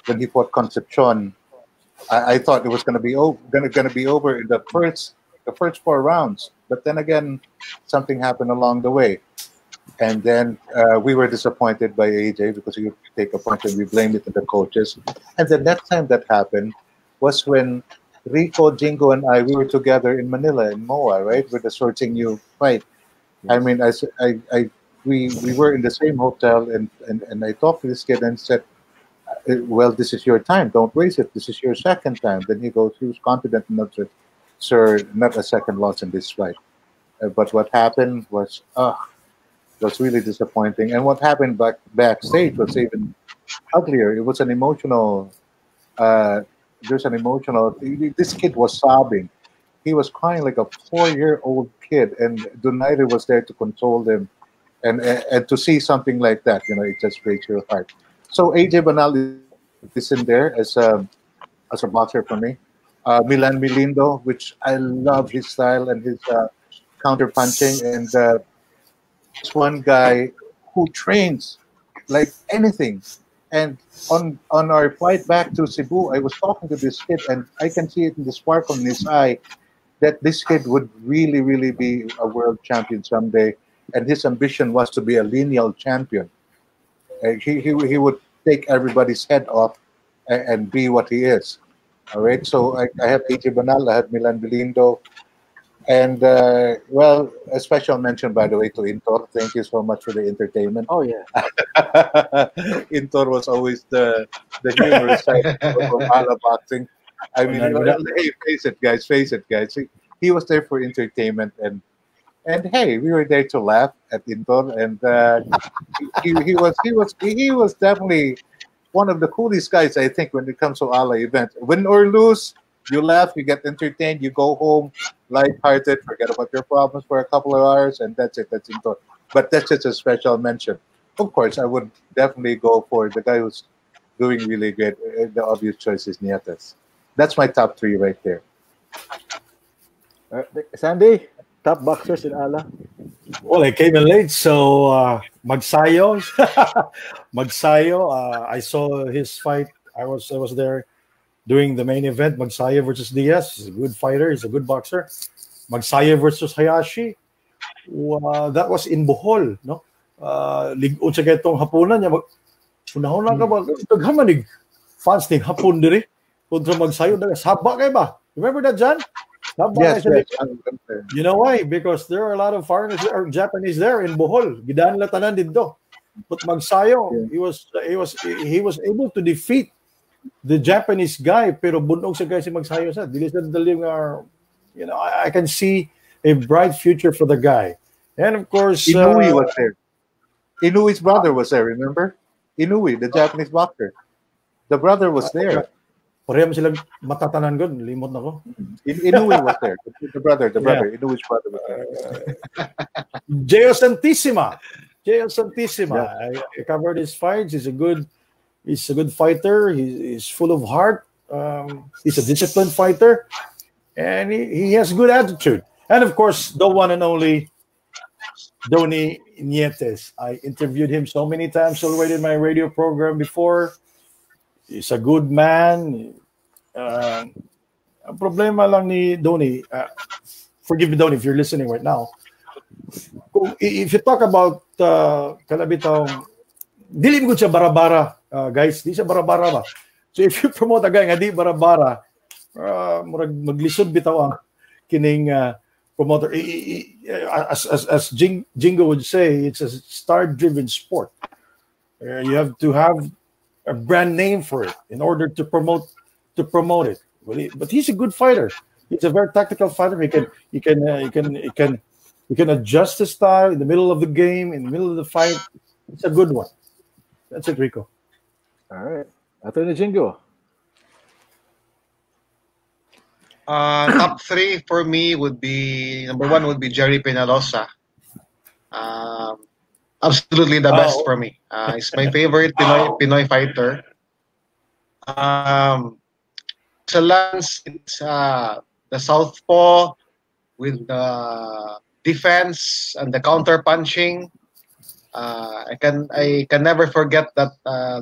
when he fought Concepcion, I thought it was going to be over in the first 4 rounds. But then again, something happened along the way, and then we were disappointed by AJ because he would take a punch and we blamed it on the coaches. And the next time that happened was when Rico, Jinqo, and we were together in Manila in MOA, right, with the Sorting You fight. I mean, we were in the same hotel, and I talked to this kid and said, well, this is your time. Don't waste it. This is your second time. Then he was confident enough to, sir, not a second loss in this fight. But what happened was really disappointing. And what happened backstage was even uglier. It was an emotional. There's an emotional. This kid was sobbing. He was crying like a 4-year-old kid, and Donaire was there to console him, and to see something like that, it just breaks your heart. So AJ Banal is in there as a boxer for me. Milan Milindo, which I love his style and his counter punching, and this one guy who trains like anything. And on our flight back to Cebu, I was talking to this kid, and I can see it in the sparkle in his eye that this kid would really, really be a world champion someday. And his ambition was to be a lineal champion. He would take everybody's head off and be what he is. All right. So I have AJ Banal, I have Milan Bilindo, and well, a special mention, by the way, to Intor. Thank you so much for the entertainment. Oh yeah. Intor was always the humorous side of Ala boxing. I mean, Wala- wala- hey, face it, guys. He was there for entertainment, and And hey, we were there to laugh at Intor, and he was definitely one of the coolest guys, I think, when it comes to Ala events. Win or lose, you laugh, you get entertained, you go home lighthearted, forget about your problems for a couple of hours, and that's it. That's Intor. But that's just a special mention. Of course, I would definitely go for the guy who's doing really good. The obvious choice is Nietes. That's my top three right there. Sandy, top boxers in Ala. Well, I came in late, so Magsayo, Magsayo. I saw his fight. I was there doing the main event. Magsayo versus Diaz. He's a good fighter. He's a good boxer. Magsayo versus Hayashi. That was in Bohol, no? Ligon sa getong hapunan niya. Unahon lang ka ba? Taghaman fans ning hapon diri kontra Magsayo. Saba kay ba? Remember that, John? Yes, yes. You know why? Because there are a lot of foreigners or Japanese there in Bohol. Gidaan nila tanan dito. But Magsayo, he was able to defeat the Japanese guy, pero bunog sa guy si Magsayo sa. Dili sa daling you know, I can see a bright future for the guy. And of course, Inui was there. Inui's brother was there, remember? Inui, the Japanese boxer. The brother was there. Pareham silang matatanan gud, limot na ko. Inui was there. The brother. Yeah. Inui's brother was there. Geo Santissima. Yeah. I covered his fights. He's a good fighter. He's full of heart. He's a disciplined fighter, and he has good attitude. And of course, the one and only Donnie Nietes. I interviewed him so many times already in my radio program before. He's a good man. Ang problema lang ni Donnie, forgive me, Donnie, if you're listening right now. If you talk about kalabitang, dili mo siya bara-bara, guys. Di siya bara-bara ba? So if you promote a guy nga di bara-bara, maglisod bitaw ang kining promoter. As Jinqo would say, it's a star-driven sport. You have to have a brand name for it in order to promote it. But he's a good fighter. He's a very tactical fighter. He can adjust his style in the middle of the game, in the middle of the fight. It's a good one. That's it, Rico. All right, Atty. Jinqo. Top three for me would be, number one would be Jerry Peñalosa. Absolutely the best for me. He's my favorite Pinoy fighter. Excellence, it's the southpaw with the defense and the counter punching. I can never forget that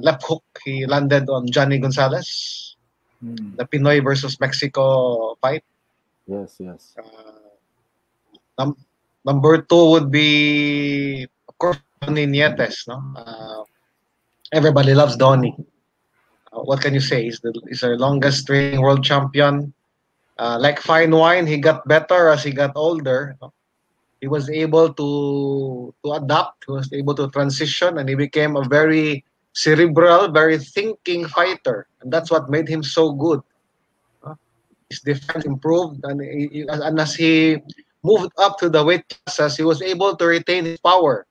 left hook he landed on Johnny Gonzalez. The Pinoy versus Mexico fight. Yes. Number two would be, of course, Donnie Nietes. No, everybody loves Donnie. What can you say? He's our longest reigning world champion. Like fine wine, he got better as he got older. No? He was able to adapt. He was able to transition, and he became a very cerebral, very thinking fighter, and that's what made him so good. His defense improved, and as he moved up to the weight classes, he was able to retain his power.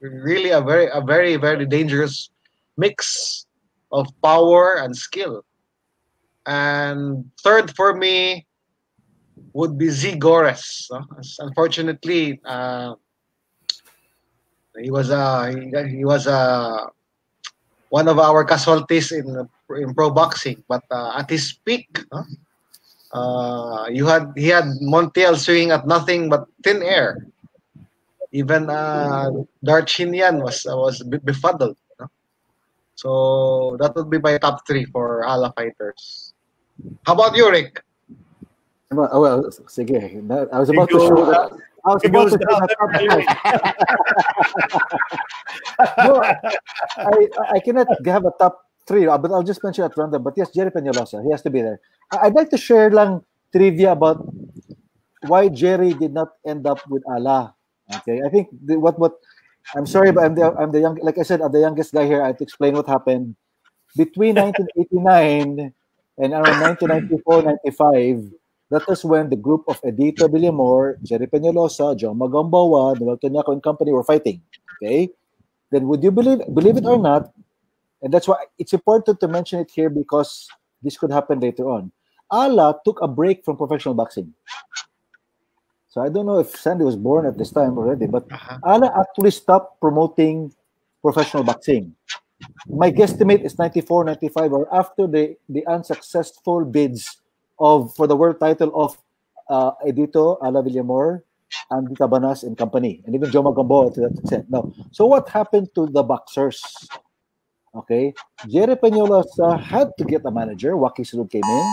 Really, a very, very dangerous mix of power and skill. And third for me would be Z Gores. Unfortunately, he was one of our casualties in pro boxing. But at his peak, he had Montiel swinging at nothing but thin air. Even Darchinian was befuddled. So that would be my top three for Ala fighters. How about you, Rick? Well, sige. I was about to show that. I was about to show that. No, I cannot have a top three, but I'll just mention at random. But yes, Jerry Peñalosa, he has to be there. I'd like to share lang trivia about why Jerry did not end up with Ala. Okay, I think what I'm sorry, but I'm the young. Like I said, I'm the youngest guy here. I have to explain what happened between 1989 and around 1994, 95. that was when the group of Edito Villamor, Jerry Peñalosa, John Magamboa, Noel Toñaco and company were fighting. Okay? Then would you believe it or not, and that's why it's important to mention it here because this could happen later on. Ala took a break from professional boxing. So I don't know if Sandi was born at this time already, but Ala actually stopped promoting professional boxing. My guesstimate is 94, 95, or after the unsuccessful bids for the world title of Edito, Ala Villamor, and Tabanas and company, and even Joe Magambo to that extent. Now, so what happened to the boxers? Okay, Jerry Peñalosa had to get a manager. Waki Sulub came in.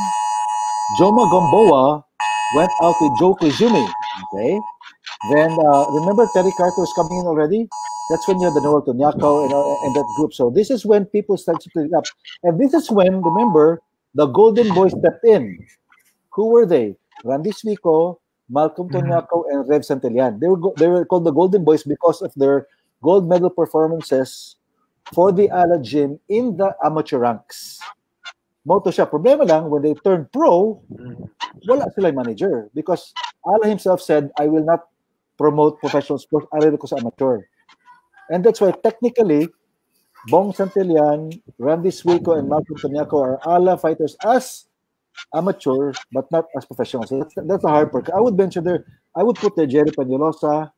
Joe Magamboa went out with Joe Quijano. Okay, then remember Terry Carter was coming in already. That's when you had the Noel Toñaco and that group. So this is when people started to pick it up, and this is when, remember, the Golden Boys stepped in. Who were they? Randy Svico, Malcolm Toñaco, and Rev Santillan. They were called the Golden Boys because of their gold medal performances for the Ala Gym in the amateur ranks. Moto siya. Problema lang, when they turned pro, wala sila manager because Ala himself said, I will not promote professional sports, alala ko sa amateur. And that's why technically, Bong Santillan, Randy Svico, and Malcolm Toñaco are Ala fighters as amateur, but not as professional. So that's a hard part. I would venture there. I would put there Jerry Peñalosa.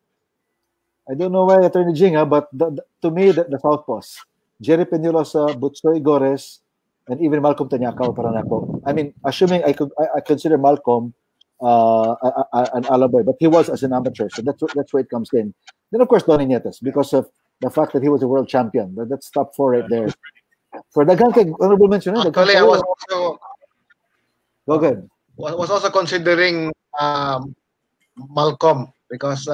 I don't know why Attorney Jinga, but to me, the Southpaws. Jerry Peñalosa, Butsoy Gores, and even Malcolm Toñaco, Paranako. I mean, assuming I consider Malcolm an Ala boy, but he was as an amateur, so that's where it comes in. Then, of course, Donnie Nietes, because of the fact that he was a world champion. That's top 4 right there. For Dagan, honorable mention. Actually, I was also... Go ahead. Was also considering Malcolm because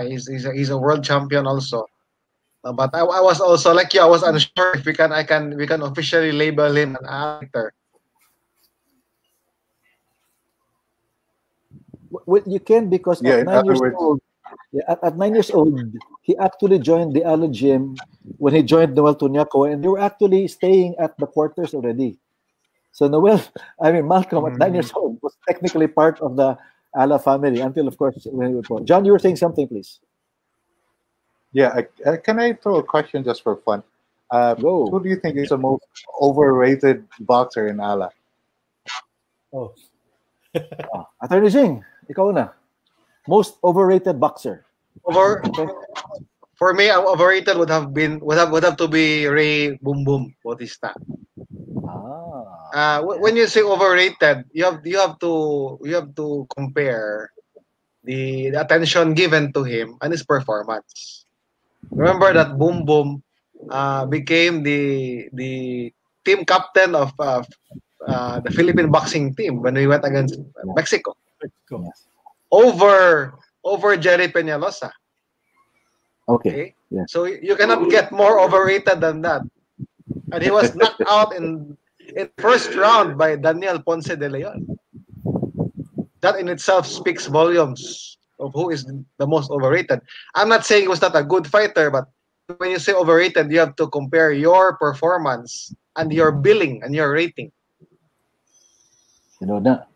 he's a world champion also. But I was also like you. I was unsure if we can officially label him an actor. Well, you can because at 9 years old. Yeah, at 9 years old, he actually joined the Ala Gym when he joined Noel Toñaco, and they were actually staying at the quarters already. So Malcolm at 9 years old was technically part of the Ala family until, of course, when he was born. John, you were saying something, please. Yeah, can I throw a question just for fun? Go. Who do you think is the most overrated boxer in Ala? Attorney Jing, ikaw na. Most overrated boxer. For me, overrated would have to be Ray Boom Boom Bautista. When you say overrated, you have to compare the attention given to him and his performance. Remember that Boom Boom became the team captain of the Philippine boxing team when we went against Mexico. Over Jerry Peñalosa. Okay. Yeah. So you cannot get more overrated than that. And he was knocked out in first round by Daniel Ponce de Leon. That in itself speaks volumes of who is the most overrated. I'm not saying he was not a good fighter, but when you say overrated, you have to compare your performance and your billing and your rating. You know that.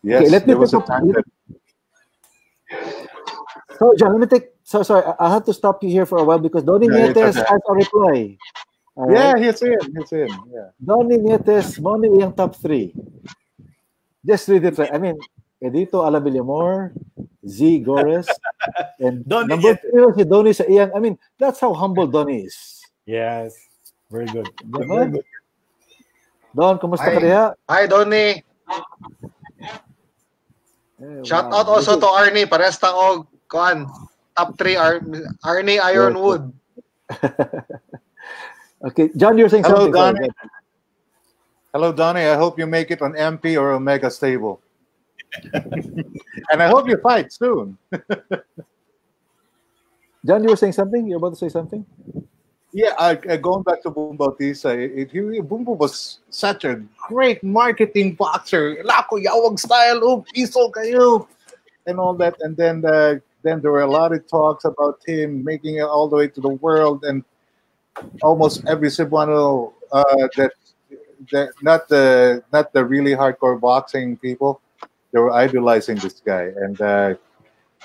Yes, okay, there was a time that... So, John, sorry, I have to stop you here for a while because Donnie Nietes has a reply. Right. Yeah, he's in. Yeah. Donnie Nietes, Moni yung top 3. Just read it right. I mean, Edito Ala Villamor, Z Gores, and number 3 was si Donnie sa iyang. I mean, that's how humble Donnie is. Yes. Very good. Very good. Don, kumusta ka riya? Hi, Donnie. Shout out also to Arnie. Pares tang top 3 Arnie Ironwood. Okay, John, you're saying Hello, something. Donnie. Hello, Donnie. I hope you make it on MP or Omega Stable. And I hope you fight soon. John, you were saying something? You're about to say something? Yeah, going back to Boom Bautista, Boom Boom was such a great marketing boxer. Lako, yawag style, isol kayo, and all that. And then there were a lot of talks about him making it all the way to the world, and almost every Cebuano that not the really hardcore boxing people, they were idolizing this guy, and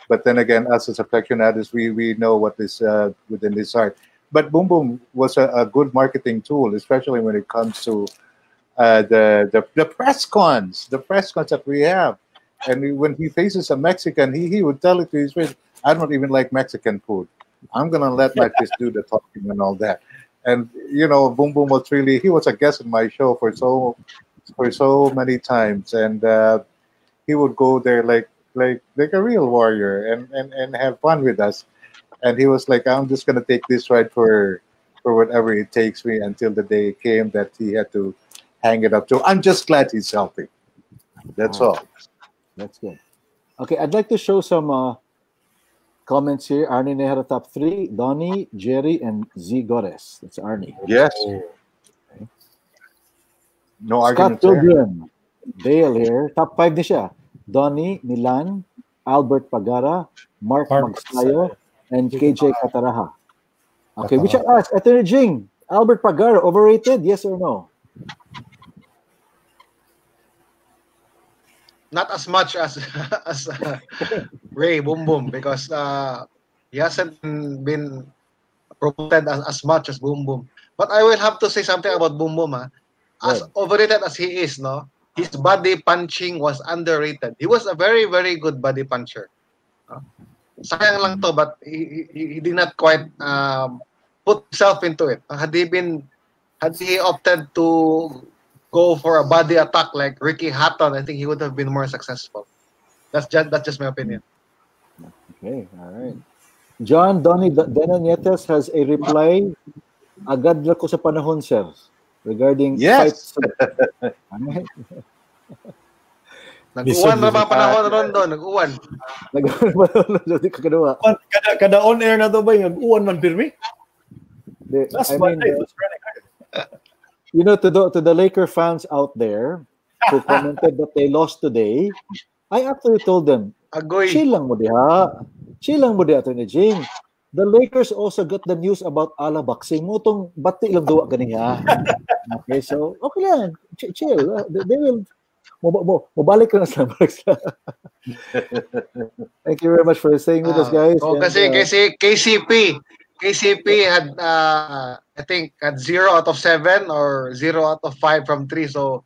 but then again, us as aficionados, we know what is within his heart. But Boom Boom was a good marketing tool, especially when it comes to the press cons that we have. And when he faces a Mexican, he would tell it to his face, "I don't even like Mexican food. I'm gonna let my fish do the talking and all that." And Boom Boom was really, he was a guest in my show for so many times, and he would go there like a real warrior and have fun with us. And he was like, "I'm just gonna take this ride for whatever it takes me," until the day came that he had to hang it up. So I'm just glad he's healthy. That's all. That's good. Okay, I'd like to show some comments here. Arnie Nehara top 3, Donnie, Jerry, and Z Gores. That's Arnie. Yes. No Scott arguments there. Pilgrim, Dale here. Top 5 din siya. Donnie, Milan, Albert Pagara, Mark Magsayo, and KJ Kataraha. Okay, we should ask Atty. Jing, Albert Pagara, overrated? Yes or no? Not as much as as Ray Boom Boom, because he hasn't been promoted as much as Boom Boom. But I will have to say something about Boom Boom. As overrated as he is, no, his body punching was underrated. He was a very, very good body puncher. Sayang lang to, but he did not quite put himself into it. Had he opted to go for a body attack like Ricky Hatton, I think he would have been more successful. That's just my opinion. Okay, all right. John Donnie Denanietes has a reply. Agad lang ko sa panahon, sir, regarding Yes. Alright. Nag-uwan na ba panahon ron doon? Nag-uwan. Hindi ka kanawa. Kada on air na to ba yung uwan man pirmi? That's I my mean, day. Was running hard. to the Laker fans out there who commented that they lost today, I actually told them, Agoy. chill lang mo diha. Chill lang mo diha, Atty. Jing. The Lakers also got the news about ala boxing mo tong bati lang duwa ganiya. Okay, so okay lang. Chill. They will mabalik ko na sa Bucks. Thank you very much for staying with us, guys. Kasi KCP had I think had 0 out of 7 or 0 out of 5 from 3, so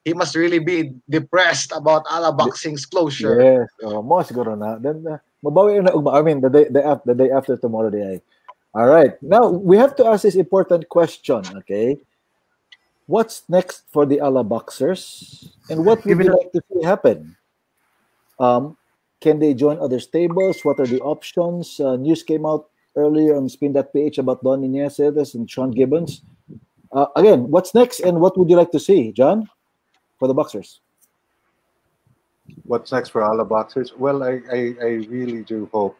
he must really be depressed about ala boxing's closure. Yes, mo siguro na. Then mabawi na ugma. I mean the day after tomorrow day. All right. Now we have to ask this important question, okay? What's next for the ala boxers, and what would you like to see happen? Can they join other stables? What are the options? News came out earlier on Spin.ph about Donnie Nieses and Sean Gibbons. Again, what's next, and what would you like to see, John, for the boxers? What's next for ala boxers? Well, I really do hope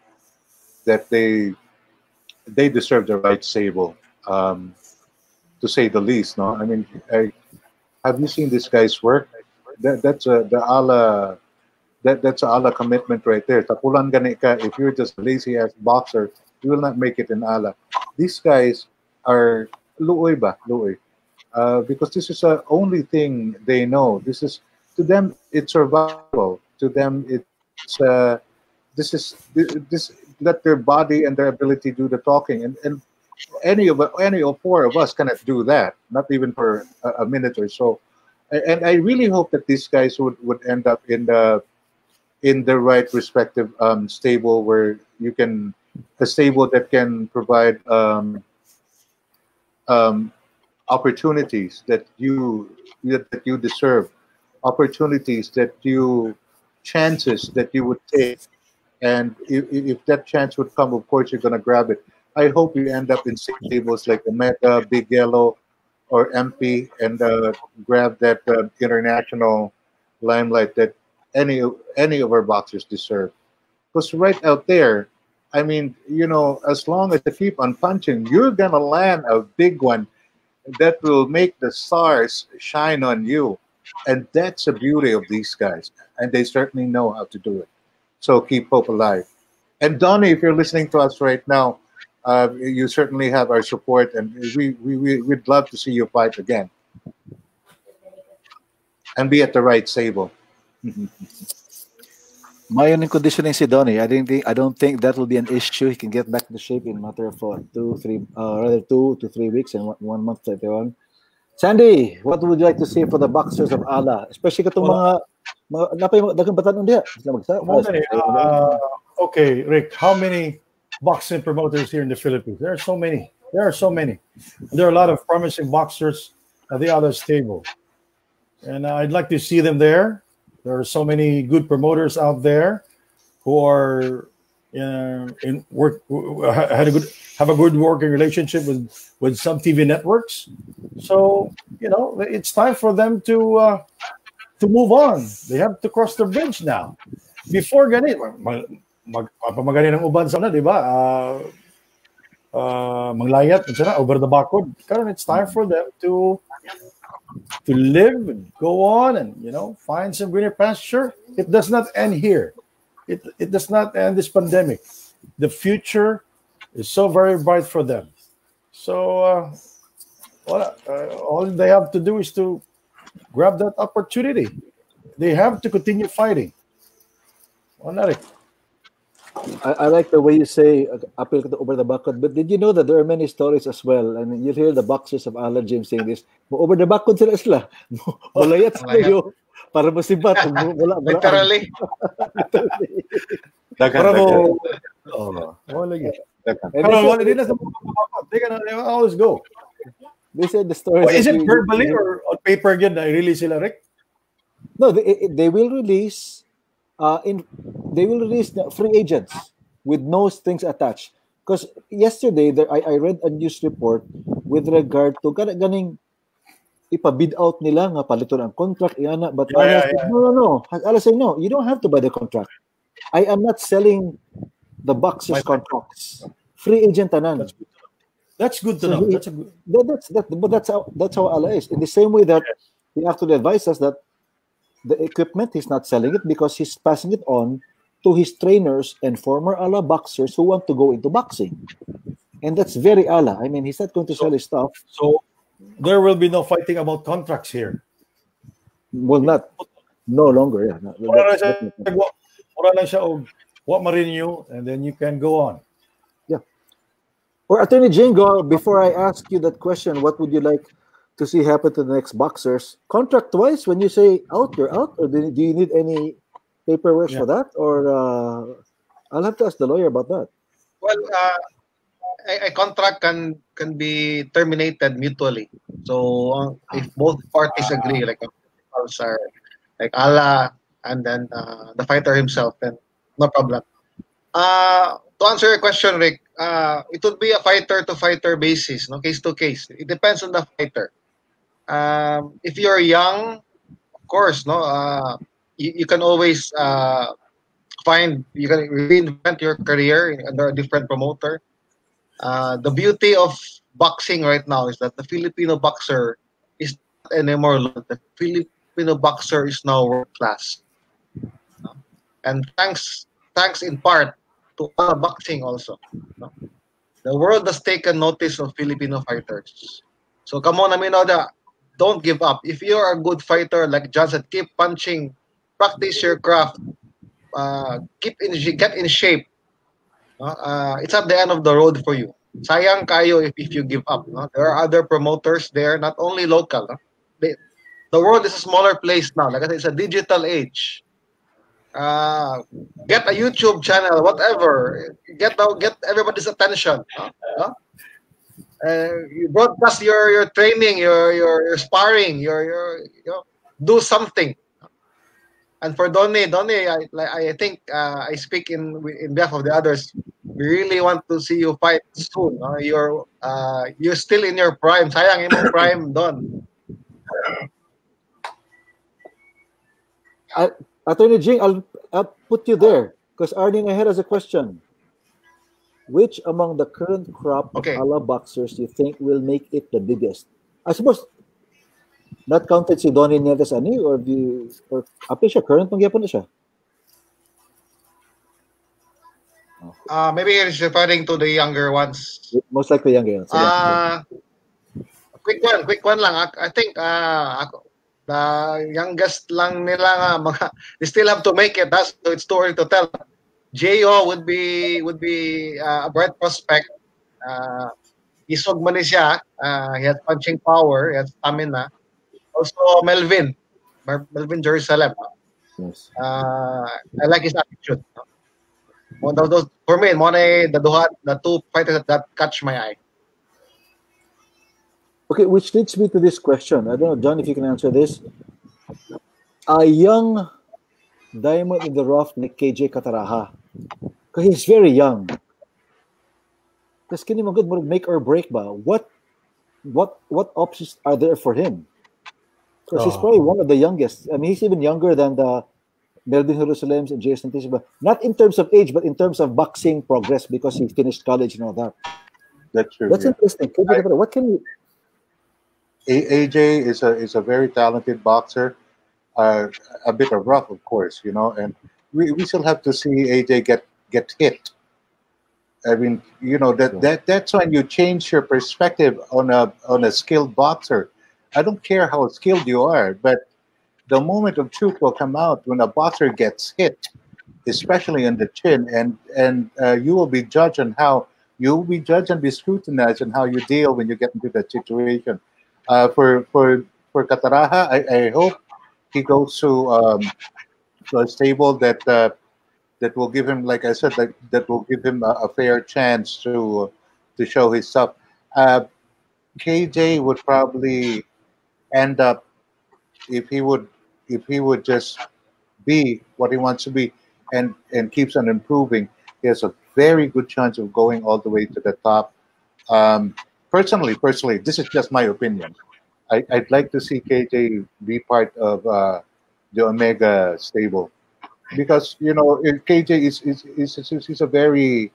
that they deserve the right stable. To say the least, no. I mean, have you seen this guy's work? That's a ala commitment right there. Tapulan gani ka. If you're just a lazy ass boxer, you will not make it in ala. These guys are luoy ba luoy, because this is the only thing they know. This is, to them, it's survival. To them, it's this let their body and their ability do the talking, and any of 4 of us cannot do that, not even for a minute or so. And I really hope that these guys would end up in the right respective stable, where you can, a stable that can provide opportunities that you deserve, opportunities chances that you would take. And if that chance would come, of course, you're going to grab it. I hope you end up in stables like Omega, Big Yellow, or MP, and grab that international limelight that any of our boxers deserve. Because right out there, I mean, as long as you keep on punching, you're going to land a big one that will make the stars shine on you. And that's the beauty of these guys. And they certainly know how to do it. So keep hope alive. And Donnie, if you're listening to us right now, you certainly have our support, and we'd love to see you fight again and be at the right stable. Mayon in conditioning si Donnie. I don't think that will be an issue. He can get back to shape in a matter of 2 to 3 weeks and 1 month later on. Sandy, what would you like to see for the boxers of Allah? Especially katong mga napay daghang batan diha. Okay, Rick, how many boxing promoters here in the Philippines? There are so many. There are a lot of promising boxers at the other's table. And I'd like to see them there. There are so many good promoters out there who are have a good working relationship with some TV networks. So it's time for them to move on. They have to cross the bridge now. Before ganit, magpapamagaling ng uban sana, di ba? Manglayat, over the bakod. Karon it's time for them to live and go on and find some greener pasture. It does not end here. It does not end this pandemic. The future is so very bright for them. So all they have to do is to grab that opportunity. They have to continue fighting. I like the way you say appeal over the bakod, but did you know that there are many stories as well? And you hear the boxers of Allah James saying this, over the bakod sila. Malayat sila yo para masibat. Literally. They can always go. They said the story. Is it verbally or on paper again? I release sila, Rick? No, they will release. They will release the free agents with no strings attached. Because yesterday I read a news report with regard to ganing ipabid out nila nga paliton ang contract iana, but no. I'll say no. You don't have to buy the contract. I am not selling the boxers contracts. Free agent tanan. That's good to know. That's how Allah is. In the same way that he actually advised us that the equipment, he's not selling it because he's passing it on to his trainers and former Allah boxers who want to go into boxing. And that's very Allah. I mean, he's not going to sell his stuff. So there will be no fighting about contracts here. Well, no longer. Yeah. What ma-renew, and then you can go on. Yeah. Or Attorney Jinqo, before I ask you that question, what would you like to see happen to the next boxers? Contract-wise, when you say out, you're out? Or do you need any paperwork for that? Or I'll have to ask the lawyer about that. Well, a contract can be terminated mutually. So if both parties agree, like Allah and then the fighter himself, then no problem. To answer your question, Rick, it would be a fighter-to-fighter basis, no, case to case. It depends on the fighter. If you're young, of course, you can always you can reinvent your career under a different promoter. The beauty of boxing right now is that the Filipino boxer is not anymore. The Filipino boxer is now world class, and thanks in part to boxing also. The world has taken notice of Filipino fighters. So come on, don't give up. If you are a good fighter, like John said, keep punching, practice your craft, get in shape. It's at the end of the road for you. Sayang kayo if you give up. There are other promoters there, not only local. The world is a smaller place now. Like I said, it's a digital age. Get a YouTube channel, whatever. Get everybody's attention. You broadcast your training, your sparring, do something. And for Donnie, I think I speak in behalf of the others. We really want to see you fight soon. You're still in your prime. Sayang imong prime, Don. Attorney Jing, I'll put you there because Arlene ahead has a question. Which among the current crop of Allah boxers you think will make it the biggest? I suppose not counted si Donnie Nieves ani or apil siya current mangyapon na siya. Maybe he's referring to the younger ones. Most likely younger ones. Quick one lang. I think The youngest lang nila nga mga they still have to make it. So it's too early to tell. Jo would be a bright prospect. Isog man ni siya. He has punching power. He has stamina. Also Melvin Jerusalem. Yes. I like his attitude. Those for me, the two fighters that catch my eye. Okay, which leads me to this question. I don't know, John, if you can answer this. A young diamond in the rough like KJ Kataraha, because he's very young. Because kini mo good make or break ba? What options are there for him? Because he's probably one of the youngest. I mean, he's even younger than the Melvin Jerusalems and Jason Tisba. Not in terms of age, but in terms of boxing progress, because he finished college and all that. That's true. That's interesting. What can you? AJ is a very talented boxer. A bit of rough, of course, and we still have to see AJ get hit. I mean, that's when you change your perspective on a skilled boxer. I don't care how skilled you are, but the moment of truth will come out when a boxer gets hit, especially in the chin, and you will be judged on how you will be judged and be scrutinized on how you deal when you get into that situation. For Kataraha, I hope he goes to a stable that will give him, like I said, that will give him a fair chance to show his stuff. KJ would probably end up, if he would just be what he wants to be and keeps on improving, he has a very good chance of going all the way to the top. Personally, this is just my opinion. I'd like to see KJ be part of the Omega stable, because KJ is a very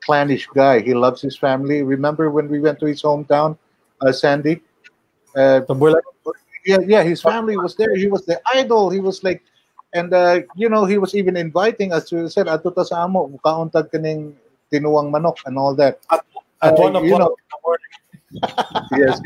clannish guy. He loves his family. Remember when we went to his hometown, Sandi? Yeah, his family was there. He was the idol. He was like, and he was even inviting us to say, "Ato ta sa amo, kauntag kaning tinuwang manok," and all that. At 1 o'clock in the morning. Yes,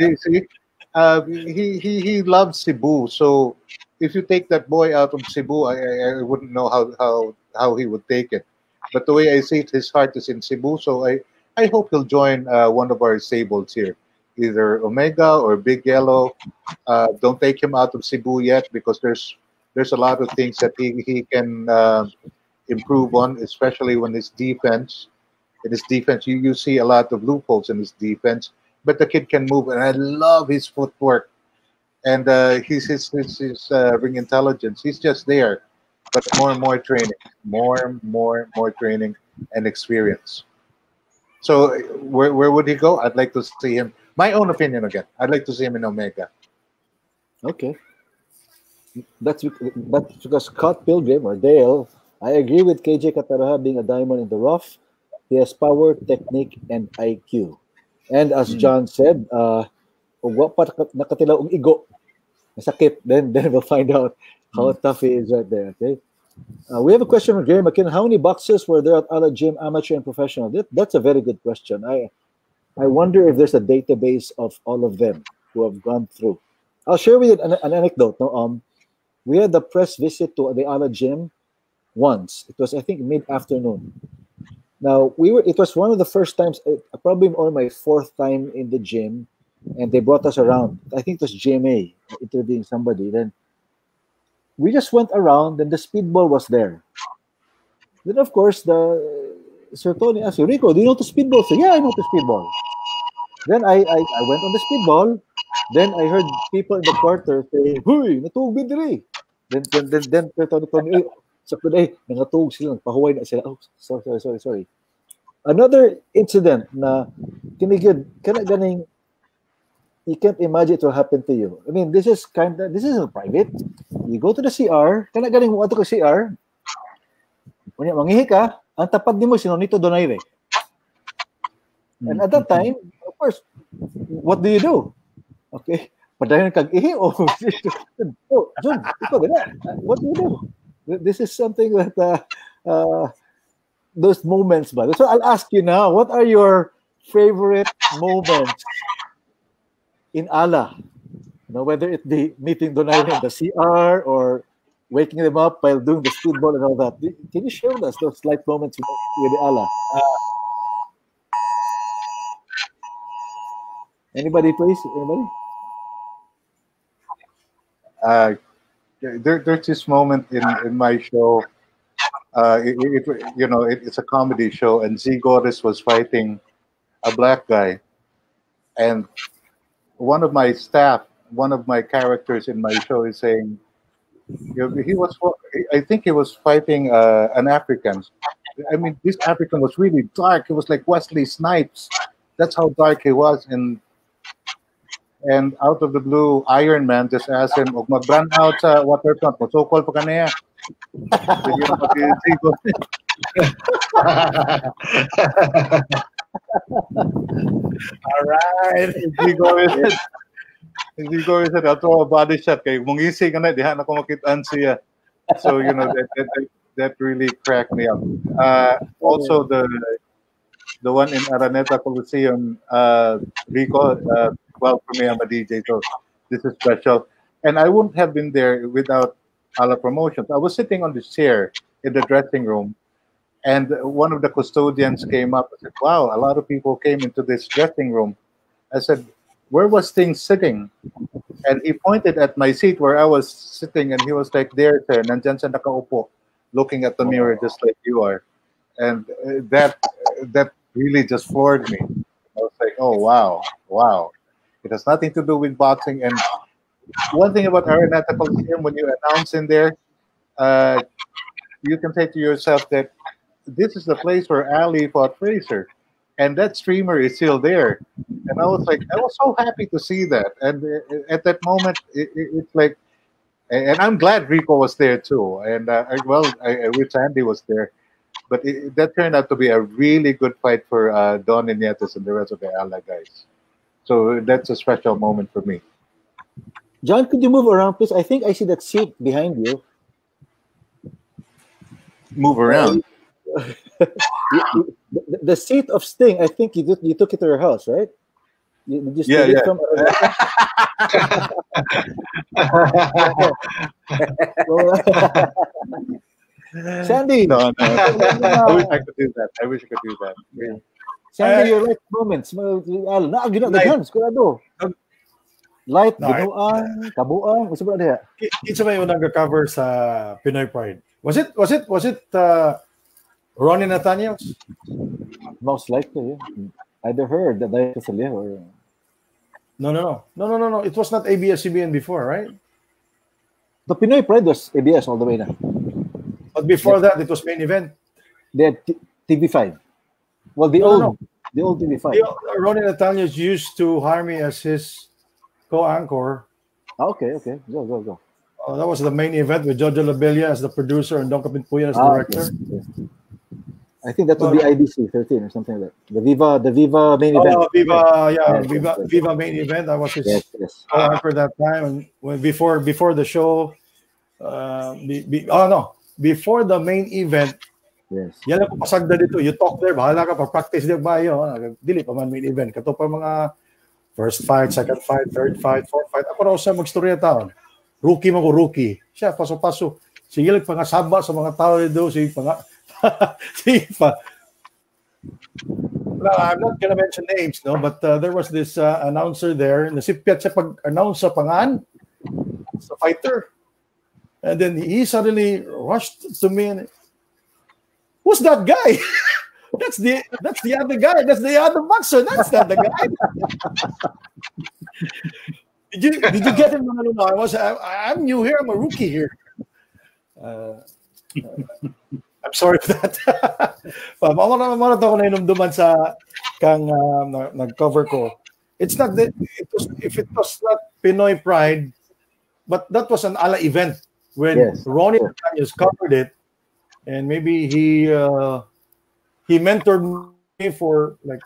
he loves Cebu. So if you take that boy out of Cebu, I wouldn't know how he would take it. But the way I see it, his heart is in Cebu. So I hope he'll join one of our stables here, either Omega or Big Yellow. Don't take him out of Cebu yet, because there's a lot of things that he can improve on, especially when his defense. In his defense, you see a lot of loopholes in his defense, but the kid can move, and I love his footwork and his ring intelligence. He's just there, but more and more training, more training and experience. So where would he go? I'd like to see him. My own opinion again. I'd like to see him in Omega. Okay. That's because Scott Pilgrim or Dale. I agree with KJ Kataraha being a diamond in the rough. He has power, technique, and IQ. And as John said, what pa nakatilaw igo, masakit. Then we'll find out how tough he is right there. Okay. We have a question from Gary McKinnon. How many boxers were there at Ala Gym, amateur and professional? That's a very good question. I wonder if there's a database of all of them who have gone through. I'll share with you an anecdote. No, we had the press visit to the Ala Gym once. It was, I think, mid-afternoon. Now, it was one of the first times, probably or my fourth time in the gym, and they brought us around. I think it was GMA interviewing somebody. Then we just went around, and the speedball was there. Then, of course, the Sir Tony asked me, "Rico, do you know the speedball?" So, yeah, I know the speedball. Then I went on the speedball. Then I heard people in the quarter say, "Huy, natugid diri." Then Sir Tony, so today, nangatug sila, pahuway na sila. Oh, sorry. Another incident na kinigid, ganing, you can't imagine it will happen to you. I mean, this isn't private. You go to the CR, ganing mo ato ka CR, mangihi ka, ang tapat nimo sinonito donaire. And at that time, of course, what do you do? Okay, padayon kag-ihi o Jun, what do you do? This is something that those moments, but so I'll ask you now, what are your favorite moments in Ala? whether it be meeting Donaire in the CR or waking them up while doing the speedball and all that. Can you share with us those slight moments with the Allah? Anybody, please? Anybody? There's this moment in my show. It's a comedy show, and Z Goddess was fighting a black guy, and one of my characters in my show is saying, I think he was fighting an African. I mean, this African was really dark. He was like Wesley Snipes. That's how dark he was, and out of the blue, Iron Man just asked him, "Og mag-run out sa waterfront mo, so call pa kaniya." All right. Hindi ko said, I'll throw a body shot kay mungisi ka na, diha na ko makitaan siya. So, that really cracked me up. Also, the one in Araneta Coliseum, Rico, well, for me, I'm a DJ, so this is special. And I wouldn't have been there without Ala Promotions. I was sitting on the chair in the dressing room, and one of the custodians came up and said, "Wow, a lot of people came into this dressing room." I said, "Where was Sting sitting?" And he pointed at my seat where I was sitting, and he was like, "There, sir, nandyan sa nakaupo, looking at the mirror just like you are." And that really just floored me. I was like, "Oh, wow. It has nothing to do with boxing." And one thing about Araneta Coliseum, when you announce in there, you can say to yourself that this is the place where Ali fought Fraser, and that streamer is still there. And I was so happy to see that. And at that moment, it's like, and I'm glad Rico was there too. And I wish Sandi was there. But that turned out to be a really good fight for Don Inietes and the rest of the Ala guys. So that's a special moment for me. John, could you move around, please? I think I see that seat behind you. Move around. The seat of Sting, I think you took it to your house, right? Did you steal it from Sandi? No. I wish I could do that. Yeah. Sandi, your light moments. Light, binuang, kabuang, gusto ba diha? Kinsa may unang cover sa Pinoy Pride? Was it Ronnie Nathaniels? Most likely, yeah. Either her, that or No. It was not ABS-CBN before, right? The Pinoy Pride was ABS all the way now. But before that, it was main event. They had TV5. Well, the old TV5. Ronnie Nathaniels used to hire me as his co-anchor. Okay. Go. That was the main event with Jojo Labella as the producer and Don Capitpuyan as the director. Yes. I think that would be IBC 13 or something like that. The Viva main event. Viva main event. I was his co-anchor that time, and before the show. Before the main event. Yes. Yan ang pasagda dito. You talk there, bahala ka pa-practice din ba yun. Dili pa man main event. Kato pa mga first fight, second fight, third fight, fourth fight. Ako raw siya magstorya taon. Rookie mo ko, rookie. Siya, paso-paso. Sige lang pa nga saba sa mga tao dito. Sige pa nga. Sige pa. Well, I'm not gonna mention names, no, but there was this announcer there. Nasipyat siya pag-announce sa pangan. It's a fighter. And then he suddenly rushed to me and, "Who's that guy?" That's the other guy. That's the other boxer. That's not the guy. Did you get him? No. I'm new here. I'm a rookie here. I'm sorry for that. Mara ako na inumduman sa kang nag-cover ko. It's not that if it was not Pinoy Pride, but that was an ala event when Ronnie Nathaniels covered it, and maybe he mentored me for like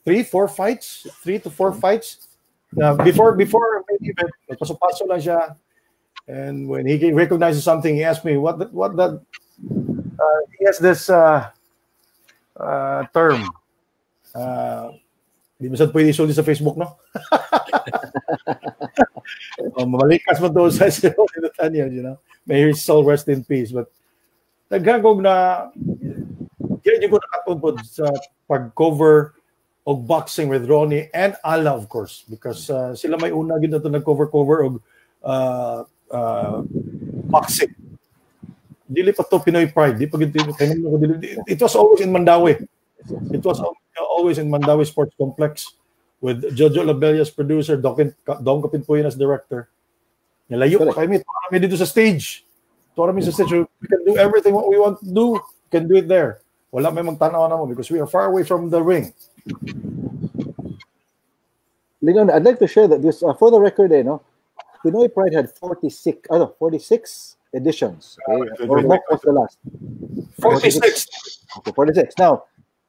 3 to 4 fights. Before main event, paso lang siya. And when he recognizes something, he asked me what that. He has this term. Di ba pwede isulti sa Facebook, no? Mamalikas mo doon sa Daniel, you know. May his soul rest in peace. But naghagog na yan yung ko nakatungkod sa pag-cover og boxing with Ronnie and Ala, of course, because sila may una gid na nag-cover og boxing. Dili pa to Pinoy Pride. Di pa gid it was always in Mandawi. It was always in Mandawi Sports Complex with Jojo Labella as producer, Don Kapinpuyan as director. Nalayo pa kami dito sa stage. We can do everything what we want to do. We can do it there. Wala may magtanaw na mo because we are far away from the ring. Lingon, I'd like to share that this for the record, Pinoy Pride had 46 editions. Okay? Or what was the last? 46. Okay, 46. Now,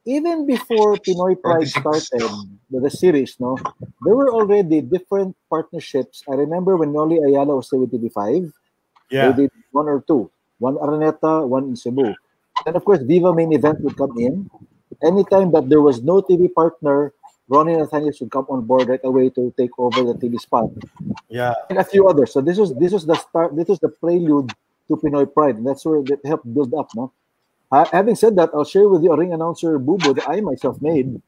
even before Pinoy Pride started the series, there were already different partnerships. I remember when Noli Ayala was with TV5, they did one or two. One Araneta, one in Cebu. And of course, Viva Main Event would come in. Anytime that there was no TV partner, Ronnie Nathaniel would come on board right away to take over the TV spot. Yeah. And a few others. So this was the start. This was the prelude to Pinoy Pride. And that's where it helped build up, having said that, I'll share with you a ring announcer bubo that I myself made.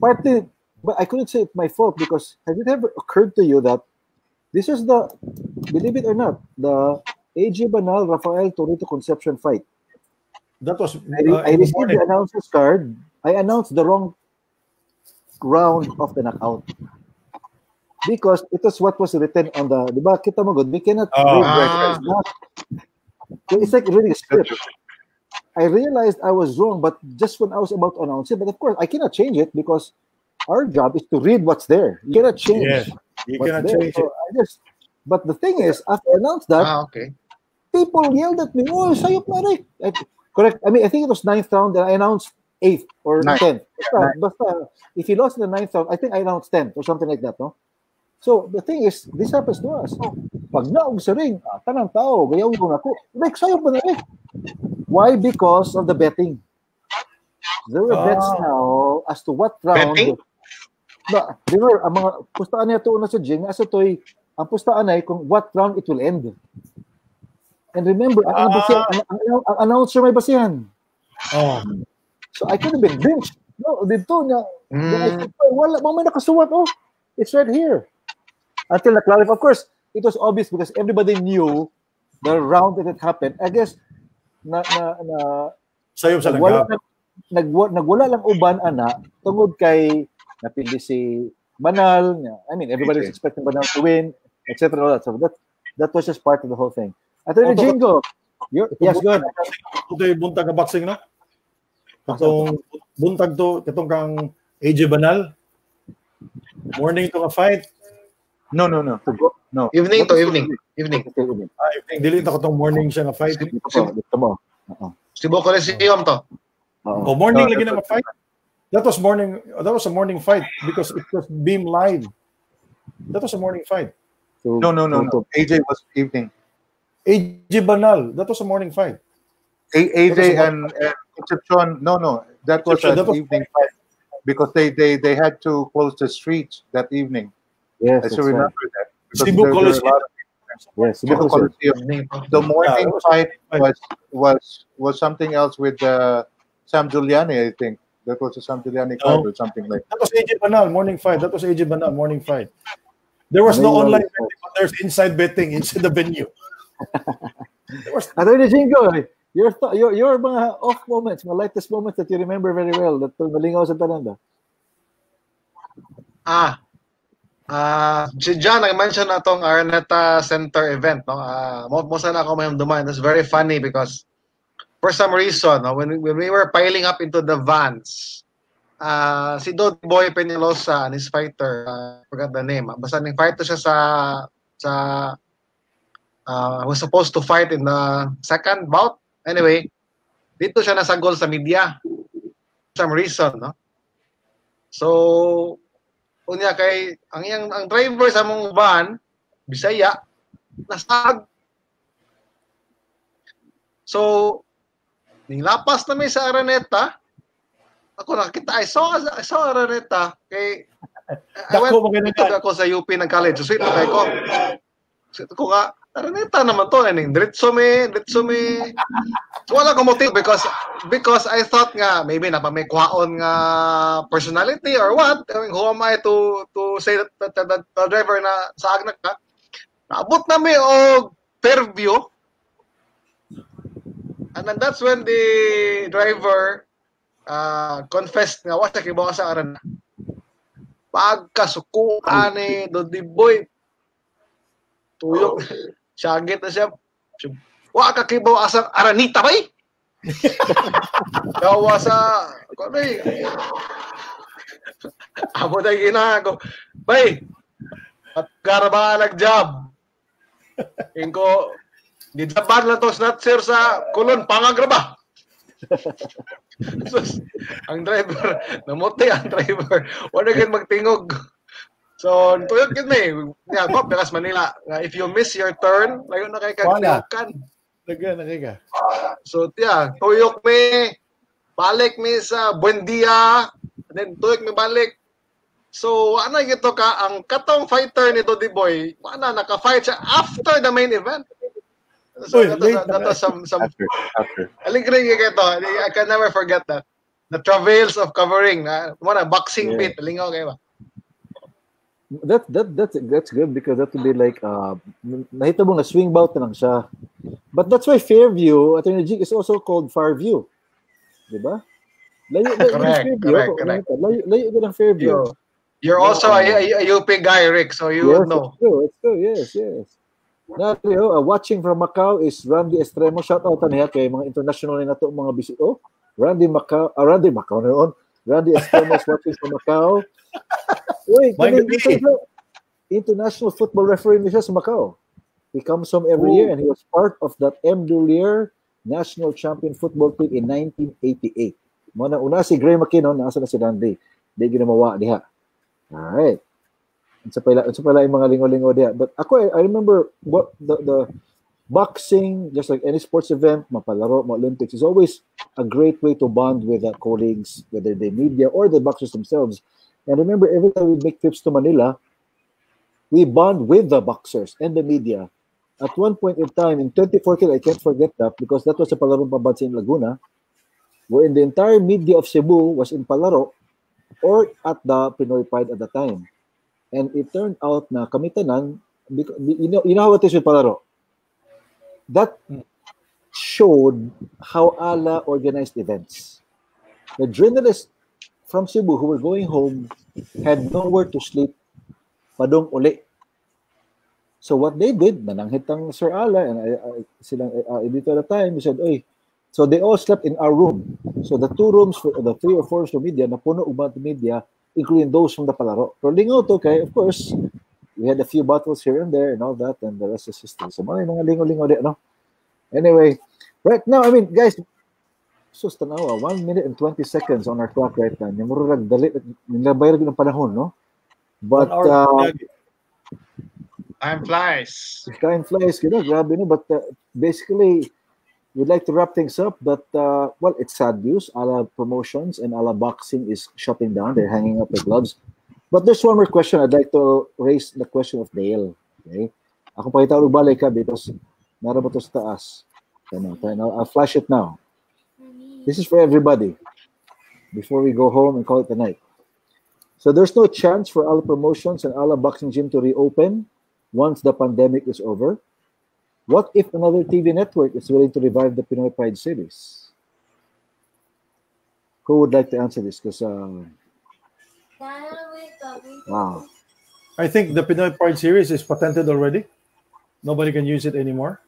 Partly, but I couldn't say it's my fault because has it ever occurred to you that this is believe it or not, the AJ Banal Rafael Torito Concepcion fight. That was I received the announcer's card. I announced the wrong round of the knockout because it was what was written on the. Diba, kita mo good. We cannot. It's like reading a script. I realized I was wrong, but just when I was about to announce it, but of course I cannot change it because our job is to read what's there. You cannot change. Yes, you cannot change it. But the thing is, after I announced that, people yelled at me, "Oh, sayop na Rick." Correct. I mean, I think it was 9th round, and I announced 8th or 10th. Basta, if he lost in the 9th round, I think I announced 10th or something like that, no? So the thing is, this happens to us. Pag naog sa ring, tanang tao, gayaw ko na ko. Rick, sayop ba na Rick? Why? Because of the betting. There were bets now as to what round. Betting? There were, ang mga pustaan niya to na sa Jing, asa to'y, ang pustaan ay kung what round it will end. And remember, ang announcer may basihan. So I could have been benched. No, dito niya. Wala, may nakasuwat. Oh, it's right here. Until na-clarify. Of course, it was obvious because everybody knew the round that it happened. I guess, sayop sa langgam. Nagwala lang uban, tungod kay napili si Banal. I mean, everybody's expecting Banal to win, etc. So that was just part of the whole thing. Atty. Jinqo, yes, go ahead. Ito yung buntag na boxing, no? Itong buntag to, itong kang AJ Banal. Morning to a fight. No. Evening to evening. Evening. Dili ko tong morning siya na fight. Cebu Coliseum to. Morning lagi na fight. That was a morning fight because it was beamed live. That was a morning fight. So, no. AJ was evening. AJ Banal, that was a morning fight. AJ and Concepcion, no. That was an evening fight because they had to close the streets that evening. Yes, I still remember that. Cebu Coliseum. Yes, Cebu Coliseum. The morning fight was something else with Sam Giuliani, I think. That was a Sam Giuliani card or something like that. That was AJ Banal, morning fight. There was no online betting, but there's inside betting inside the venue. Atty. Jinqo, your mga off moments, mga lightest moments that you remember very well, that malingaw sa tananda. Si John, nag-mention na itong Araneta Center event. No? Mo sana ako may dumaan. It's very funny because for some reason, when we were piling up into the vans, si Dodi Boy Peñalosa and his fighter, I forgot the name. Basta nang fighter siya sa was supposed to fight in the second bout. Anyway, dito siya nasagol sa media. For some reason, no? So, unya kay ang driver sa mong van, Bisaya, nasag. So, nilapas na may sa Araneta. Ako nakita, I saw Araneta kay I went Dako, maganda dito ako sa UP ng college. So, ito ko. So, ito ko nga, araneta naman to. Diretso me. So, wala ko motive because I thought nga, maybe na pa may kwaon nga personality or what. I mean, who am I to say that the driver na sa agnak ka? Naabot na may o Fairview. And then that's when the driver confessed nga wasa kibawa sa aran. Pagkasukuan ni Dodi Boy. Tuyok. Syagit na siya. Wa ka kibawa sa aranita bay. Gawa sa kunay. Amo na ginago. Bay. At garba nag-job. Inko gidaban lang to snatcher sa kulon pangagraba. So, ang driver, namuti ang driver. Wala gan magtingog. So, tuyok yun may. Yeah, go, Pilas Manila. If you miss your turn, layo na kay kagtuyokan. Naga. So, yeah, tuyok may. Balik may sa Buendia. And then, tuyok may balik. So, ano ito ka, ang katong fighter ni Dodi Boy, naka-fight siya after the main event. So, that was some After. aligring ito. I can never forget that. The travails of covering. Boxing pit. Lingaw kayo ba? That's good because that would be like nahita mo na swing bout na lang siya. But that's why Fairview, Attorney Jig, is also called Fairview. Diba? Correct. Layo ng Fairview. You're also a UP guy, Rick, so you would know. It's true. Yes. Now, watching from Macau is Randy Estremo. Shout out niya kay mga international na nato mga bisito. Randy Macau noon. Randy Estremo is watching from Macau. Wait, international football referee niya sa Macau. He comes home every year and he was part of that M. Dulier national champion football team in 1988. Una si Gray McKinnon, nasa na si Randy. Di ginamawa diha. Alright. It's pala yung mga lingo-lingo diya. But I remember what the boxing, just like any sports event, mapalaro, Olympics, is always a great way to bond with colleagues, whether they media or the boxers themselves. And I remember every time we make trips to Manila, we bond with the boxers and the media. At one point in time, in 2014, I can't forget that because that was a Palarong Pambansa in Laguna, wherein the entire media of Cebu was in Palaro or at the Pinoy Pride at the time. And it turned out na kami tanan, you know how it is with Palaro. That showed how ALA organized events. The journalists from Cebu who were going home had nowhere to sleep, padong uli. So what they did, nananghit ang Sir ALA and silang editor at the time, he said, "Oy." So they all slept in our room. So the 2 rooms for the 3 or 4 for media, napuno ubang media, including those from the Palaro. Pero lingaw to, okay, of course, we had a few battles here and there and all that, and the rest is history. So mga lingaw-lingaw di, no? Anyway, right now, I mean, guys, sus, tanawa, 1 minute and 20 seconds on our clock right now. Yung murag dali, nilabayar ng panahon, no? But, time flies. Time flies, you know, grabe, no? But basically, we'd like to wrap things up, but, well, it's sad news. ALA Promotions and ALA Boxing is shutting down. They're hanging up the gloves. But there's one more question. I'd like to raise the question of Dale. Okay? Ako pa itawag balik ka because narabot sa taas. I'll flash it now. This is for everybody before we go home and call it a night. So there's no chance for ALA Promotions and ALA Boxing Gym to reopen once the pandemic is over. What if another TV network is willing to revive the Pinoy Pride series? Who would like to answer this? Because, wow. I think the Pinoy Pride series is patented already. Nobody can use it anymore.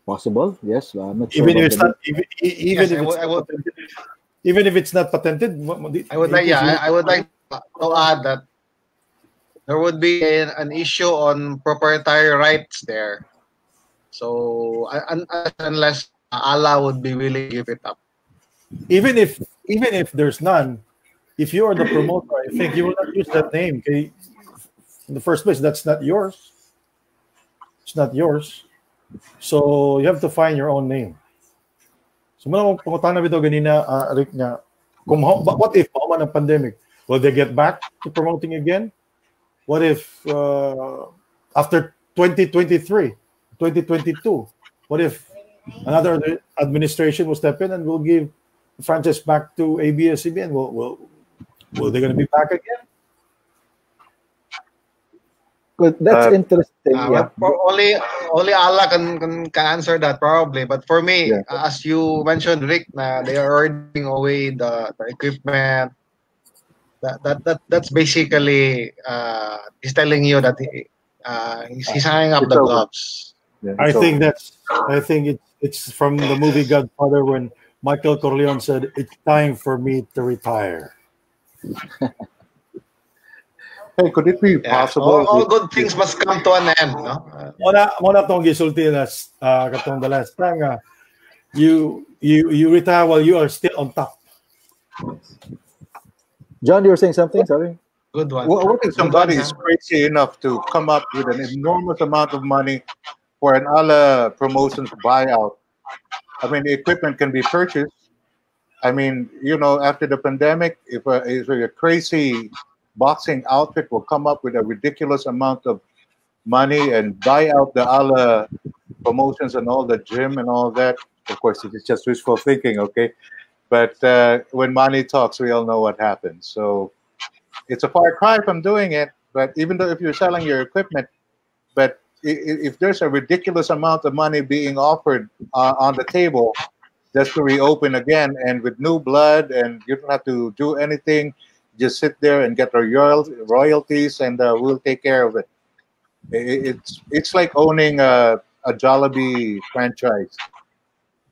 Possible, yes. I'm not Even sure if it's not, even if it's not patented. I would like to add that there would be an issue on proprietary rights there. So unless ALA would be willing to give it up. Even if there's none, if you are the promoter, I think you will not use that name. Okay? In the first place, that's not yours. It's not yours. So you have to find your own name. So muna pangutan na bito ganina, Rick, nga, what if mauman ng pandemic? Will they get back to promoting again? What if after 2023, 2022, what if another administration will step in and will give the franchise back to ABS-CBN? Will they going to be back again? Good. That's interesting. Yeah. Only Allah can answer that probably. But for me, Yeah. as you mentioned, Rick, they are ordering away the equipment. That's basically he's telling you that he's hanging up It's the over. gloves. Yeah, I it's think over. it's from the movie Godfather when Michael Corleone said, "It's time for me to retire." Hey, could it be Yeah. possible? All good things must come to an end, no? Mona tong gisulti katong the last time nga you retire while you are still on top. John, you were saying something. Sorry. Good one. What if Good somebody one, is crazy enough to come up with an enormous amount of money for an ala promotions buyout? I mean, the equipment can be purchased. I mean, after the pandemic, if a crazy boxing outfit will come up with a ridiculous amount of money and buy out the ala promotions and all the gym and all that, of course, it is just wishful thinking, okay? But when money talks, we all know what happens. So it's a far cry from doing it. But even though if you're selling your equipment, but if there's a ridiculous amount of money being offered on the table just to reopen again and with new blood and you don't have to do anything, just sit there and get our royalties and we'll take care of it. It's like owning a Jollibee franchise.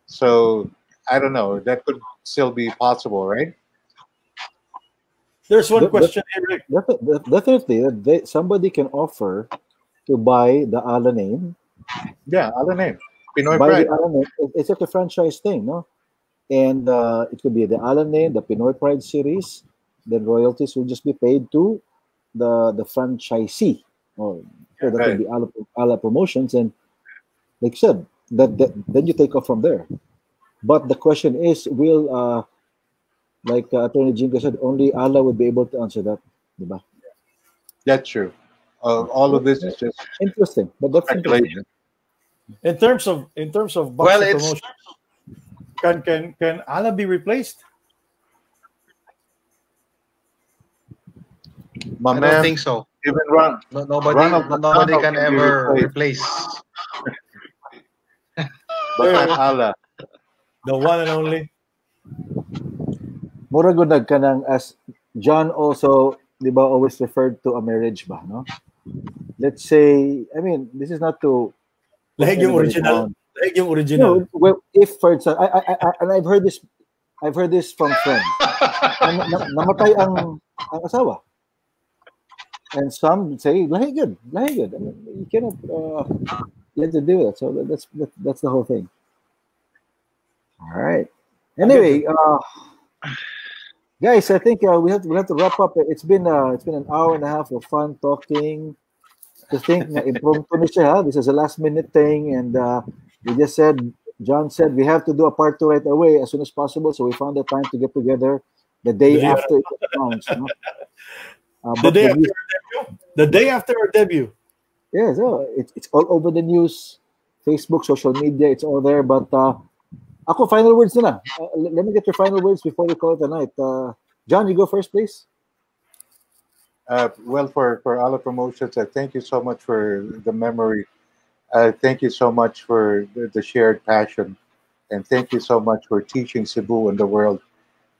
So I don't know. That could still be possible, right? There's one That- question here, Rick. Definitely, somebody can offer to buy the ala name. Yeah, other name. Pinoy Buy Pride. the ala name. It's like a franchise thing, no? And it could be the ala name, the Pinoy Pride series. Then royalties will just be paid to the franchisee, or that Right. could be ala promotions. And like you said, that then you take off from there. But the question is, will like Attorney Jinqo said, only Allah would be able to answer that, diba? That's true. All of this is just Interesting, but that's speculation. interesting. In terms of Well, boxing it's promotion, can Allah be replaced? My I don't man, think so. even run. Nobody can ever replace. But not Allah. The one and only. Mura gud nagkanang, as John also, diba, always referred to a marriage ba, no? Let's say, I mean, this is not to put Lahig yung anybody original. down. Lahig yung original. No, well, if for example, and I've heard this from friends. Namatay ang asawa. And some say, lahi good. I mean, you cannot let them do that. So that's the whole thing. All right. Anyway, guys, I think we have to wrap up. It's been an hour and a half of fun talking. To think na impromptu na siya, ha? This is a last minute thing, and we just said, John said we have to do a part 2 right away as soon as possible. So we found the time to get together the day Yeah. after it was announced. No? The day after our debut. Yeah, so it's all over the news, Facebook, social media, it's all there. But ako, final words na. Let me get your final words before we call it a night. John, you go first, please. Well, for Allah Promotions, thank you so much for the memory. Thank you so much for the shared passion. And thank you so much for teaching Cebu and the world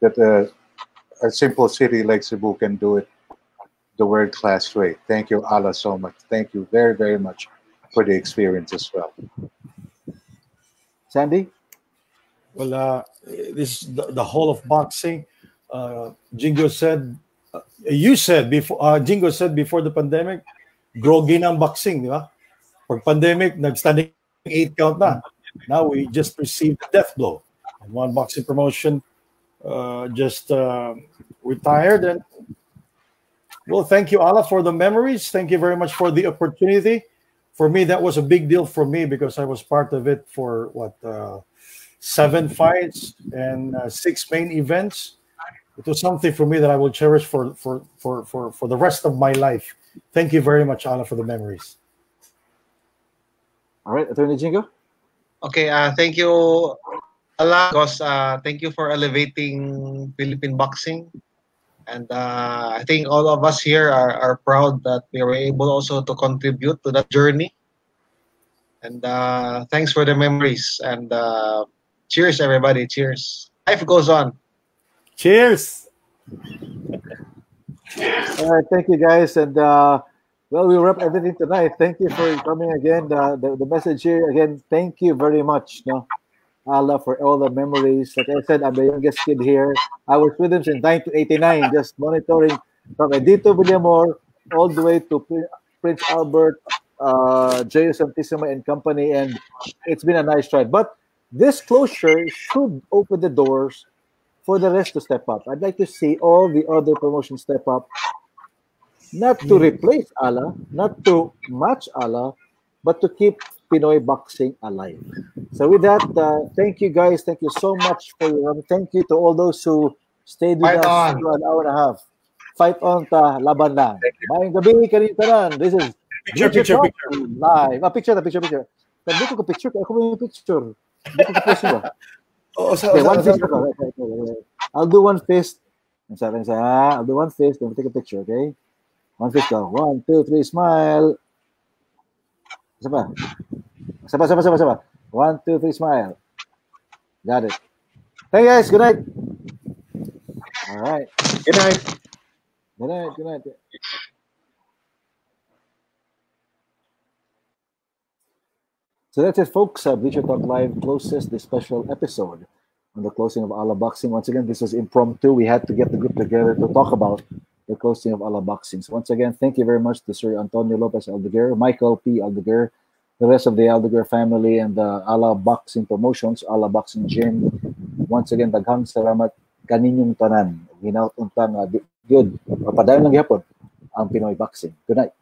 that a simple city like Cebu can do it the world-class way. Thank you, Allah, so much. Thank you very, very much for the experience as well. Sandy? Well, this is the whole of boxing. Jingo said, you said before. Jingo said before the pandemic, groggy na ang boxing, di ba? Pag pandemic, nag-standing 8 count na. Now we just received the death blow, and one boxing promotion just retired. And well, thank you, Allah, for the memories. Thank you very much for the opportunity. For me, that was a big deal for me because I was part of it for 7 fights and 6 main events. It was something for me that I will cherish for the rest of my life. Thank you very much, Ala, for the memories. All right, Attorney Jinqo. Okay, thank you, Ala, because thank you for elevating Philippine boxing. And I think all of us here are proud that we were able also to contribute to that journey. And thanks for the memories. And cheers, everybody. Cheers. Life goes on. Cheers. All right, thank you guys, and well, we wrap everything tonight. Thank you for coming again. The message here again. Thank you very much, no, Allah, for all the memories. Like I said, I'm the youngest kid here. I was with him since 1989, just monitoring from Edito Villamor all the way to Prince Albert, J.S. Santissima and company, and it's been a nice ride. But this closure should open the doors for the rest to step up. I'd like to see all the other promotions step up, not to replace Allah, not to match Allah, but to keep Pinoy boxing alive. So with that, thank you guys. Thank you so much for your. Thank you to all those who stayed with Fight us on. for an hour and a half. Fight on, ta laban lang. Mayang gabi, kanina tanan. This is Picture. live. Picture. Sabi ko picture. Ako mo yung picture. Hindi ko post ba? Okay, one fist. I'll do one fist. I'll do one fist. Then we'll take a picture, okay? One fist go. 1, 2, 3, smile. Saba. 1, 2, 3, smile. Got it. Hey guys, good night. All right. Good night. Good night. So that's it, folks. Bleacher Talk Live closes this special episode on the closing of Allah Boxing. Once again, this was impromptu. We had to get the group together to talk about the closing of Allah Boxing. So once again, thank you very much to Sir Antonio Lopez Aldeguer, Michael P. Aldeguer, the rest of the Aldeguer family, and the Allah Boxing Promotions, Allah Boxing Gym. Once again, daghang salamat kaninyong tanan. Hinaut untang good. Padayon lang gyapon ang Pinoy Boxing. Good night.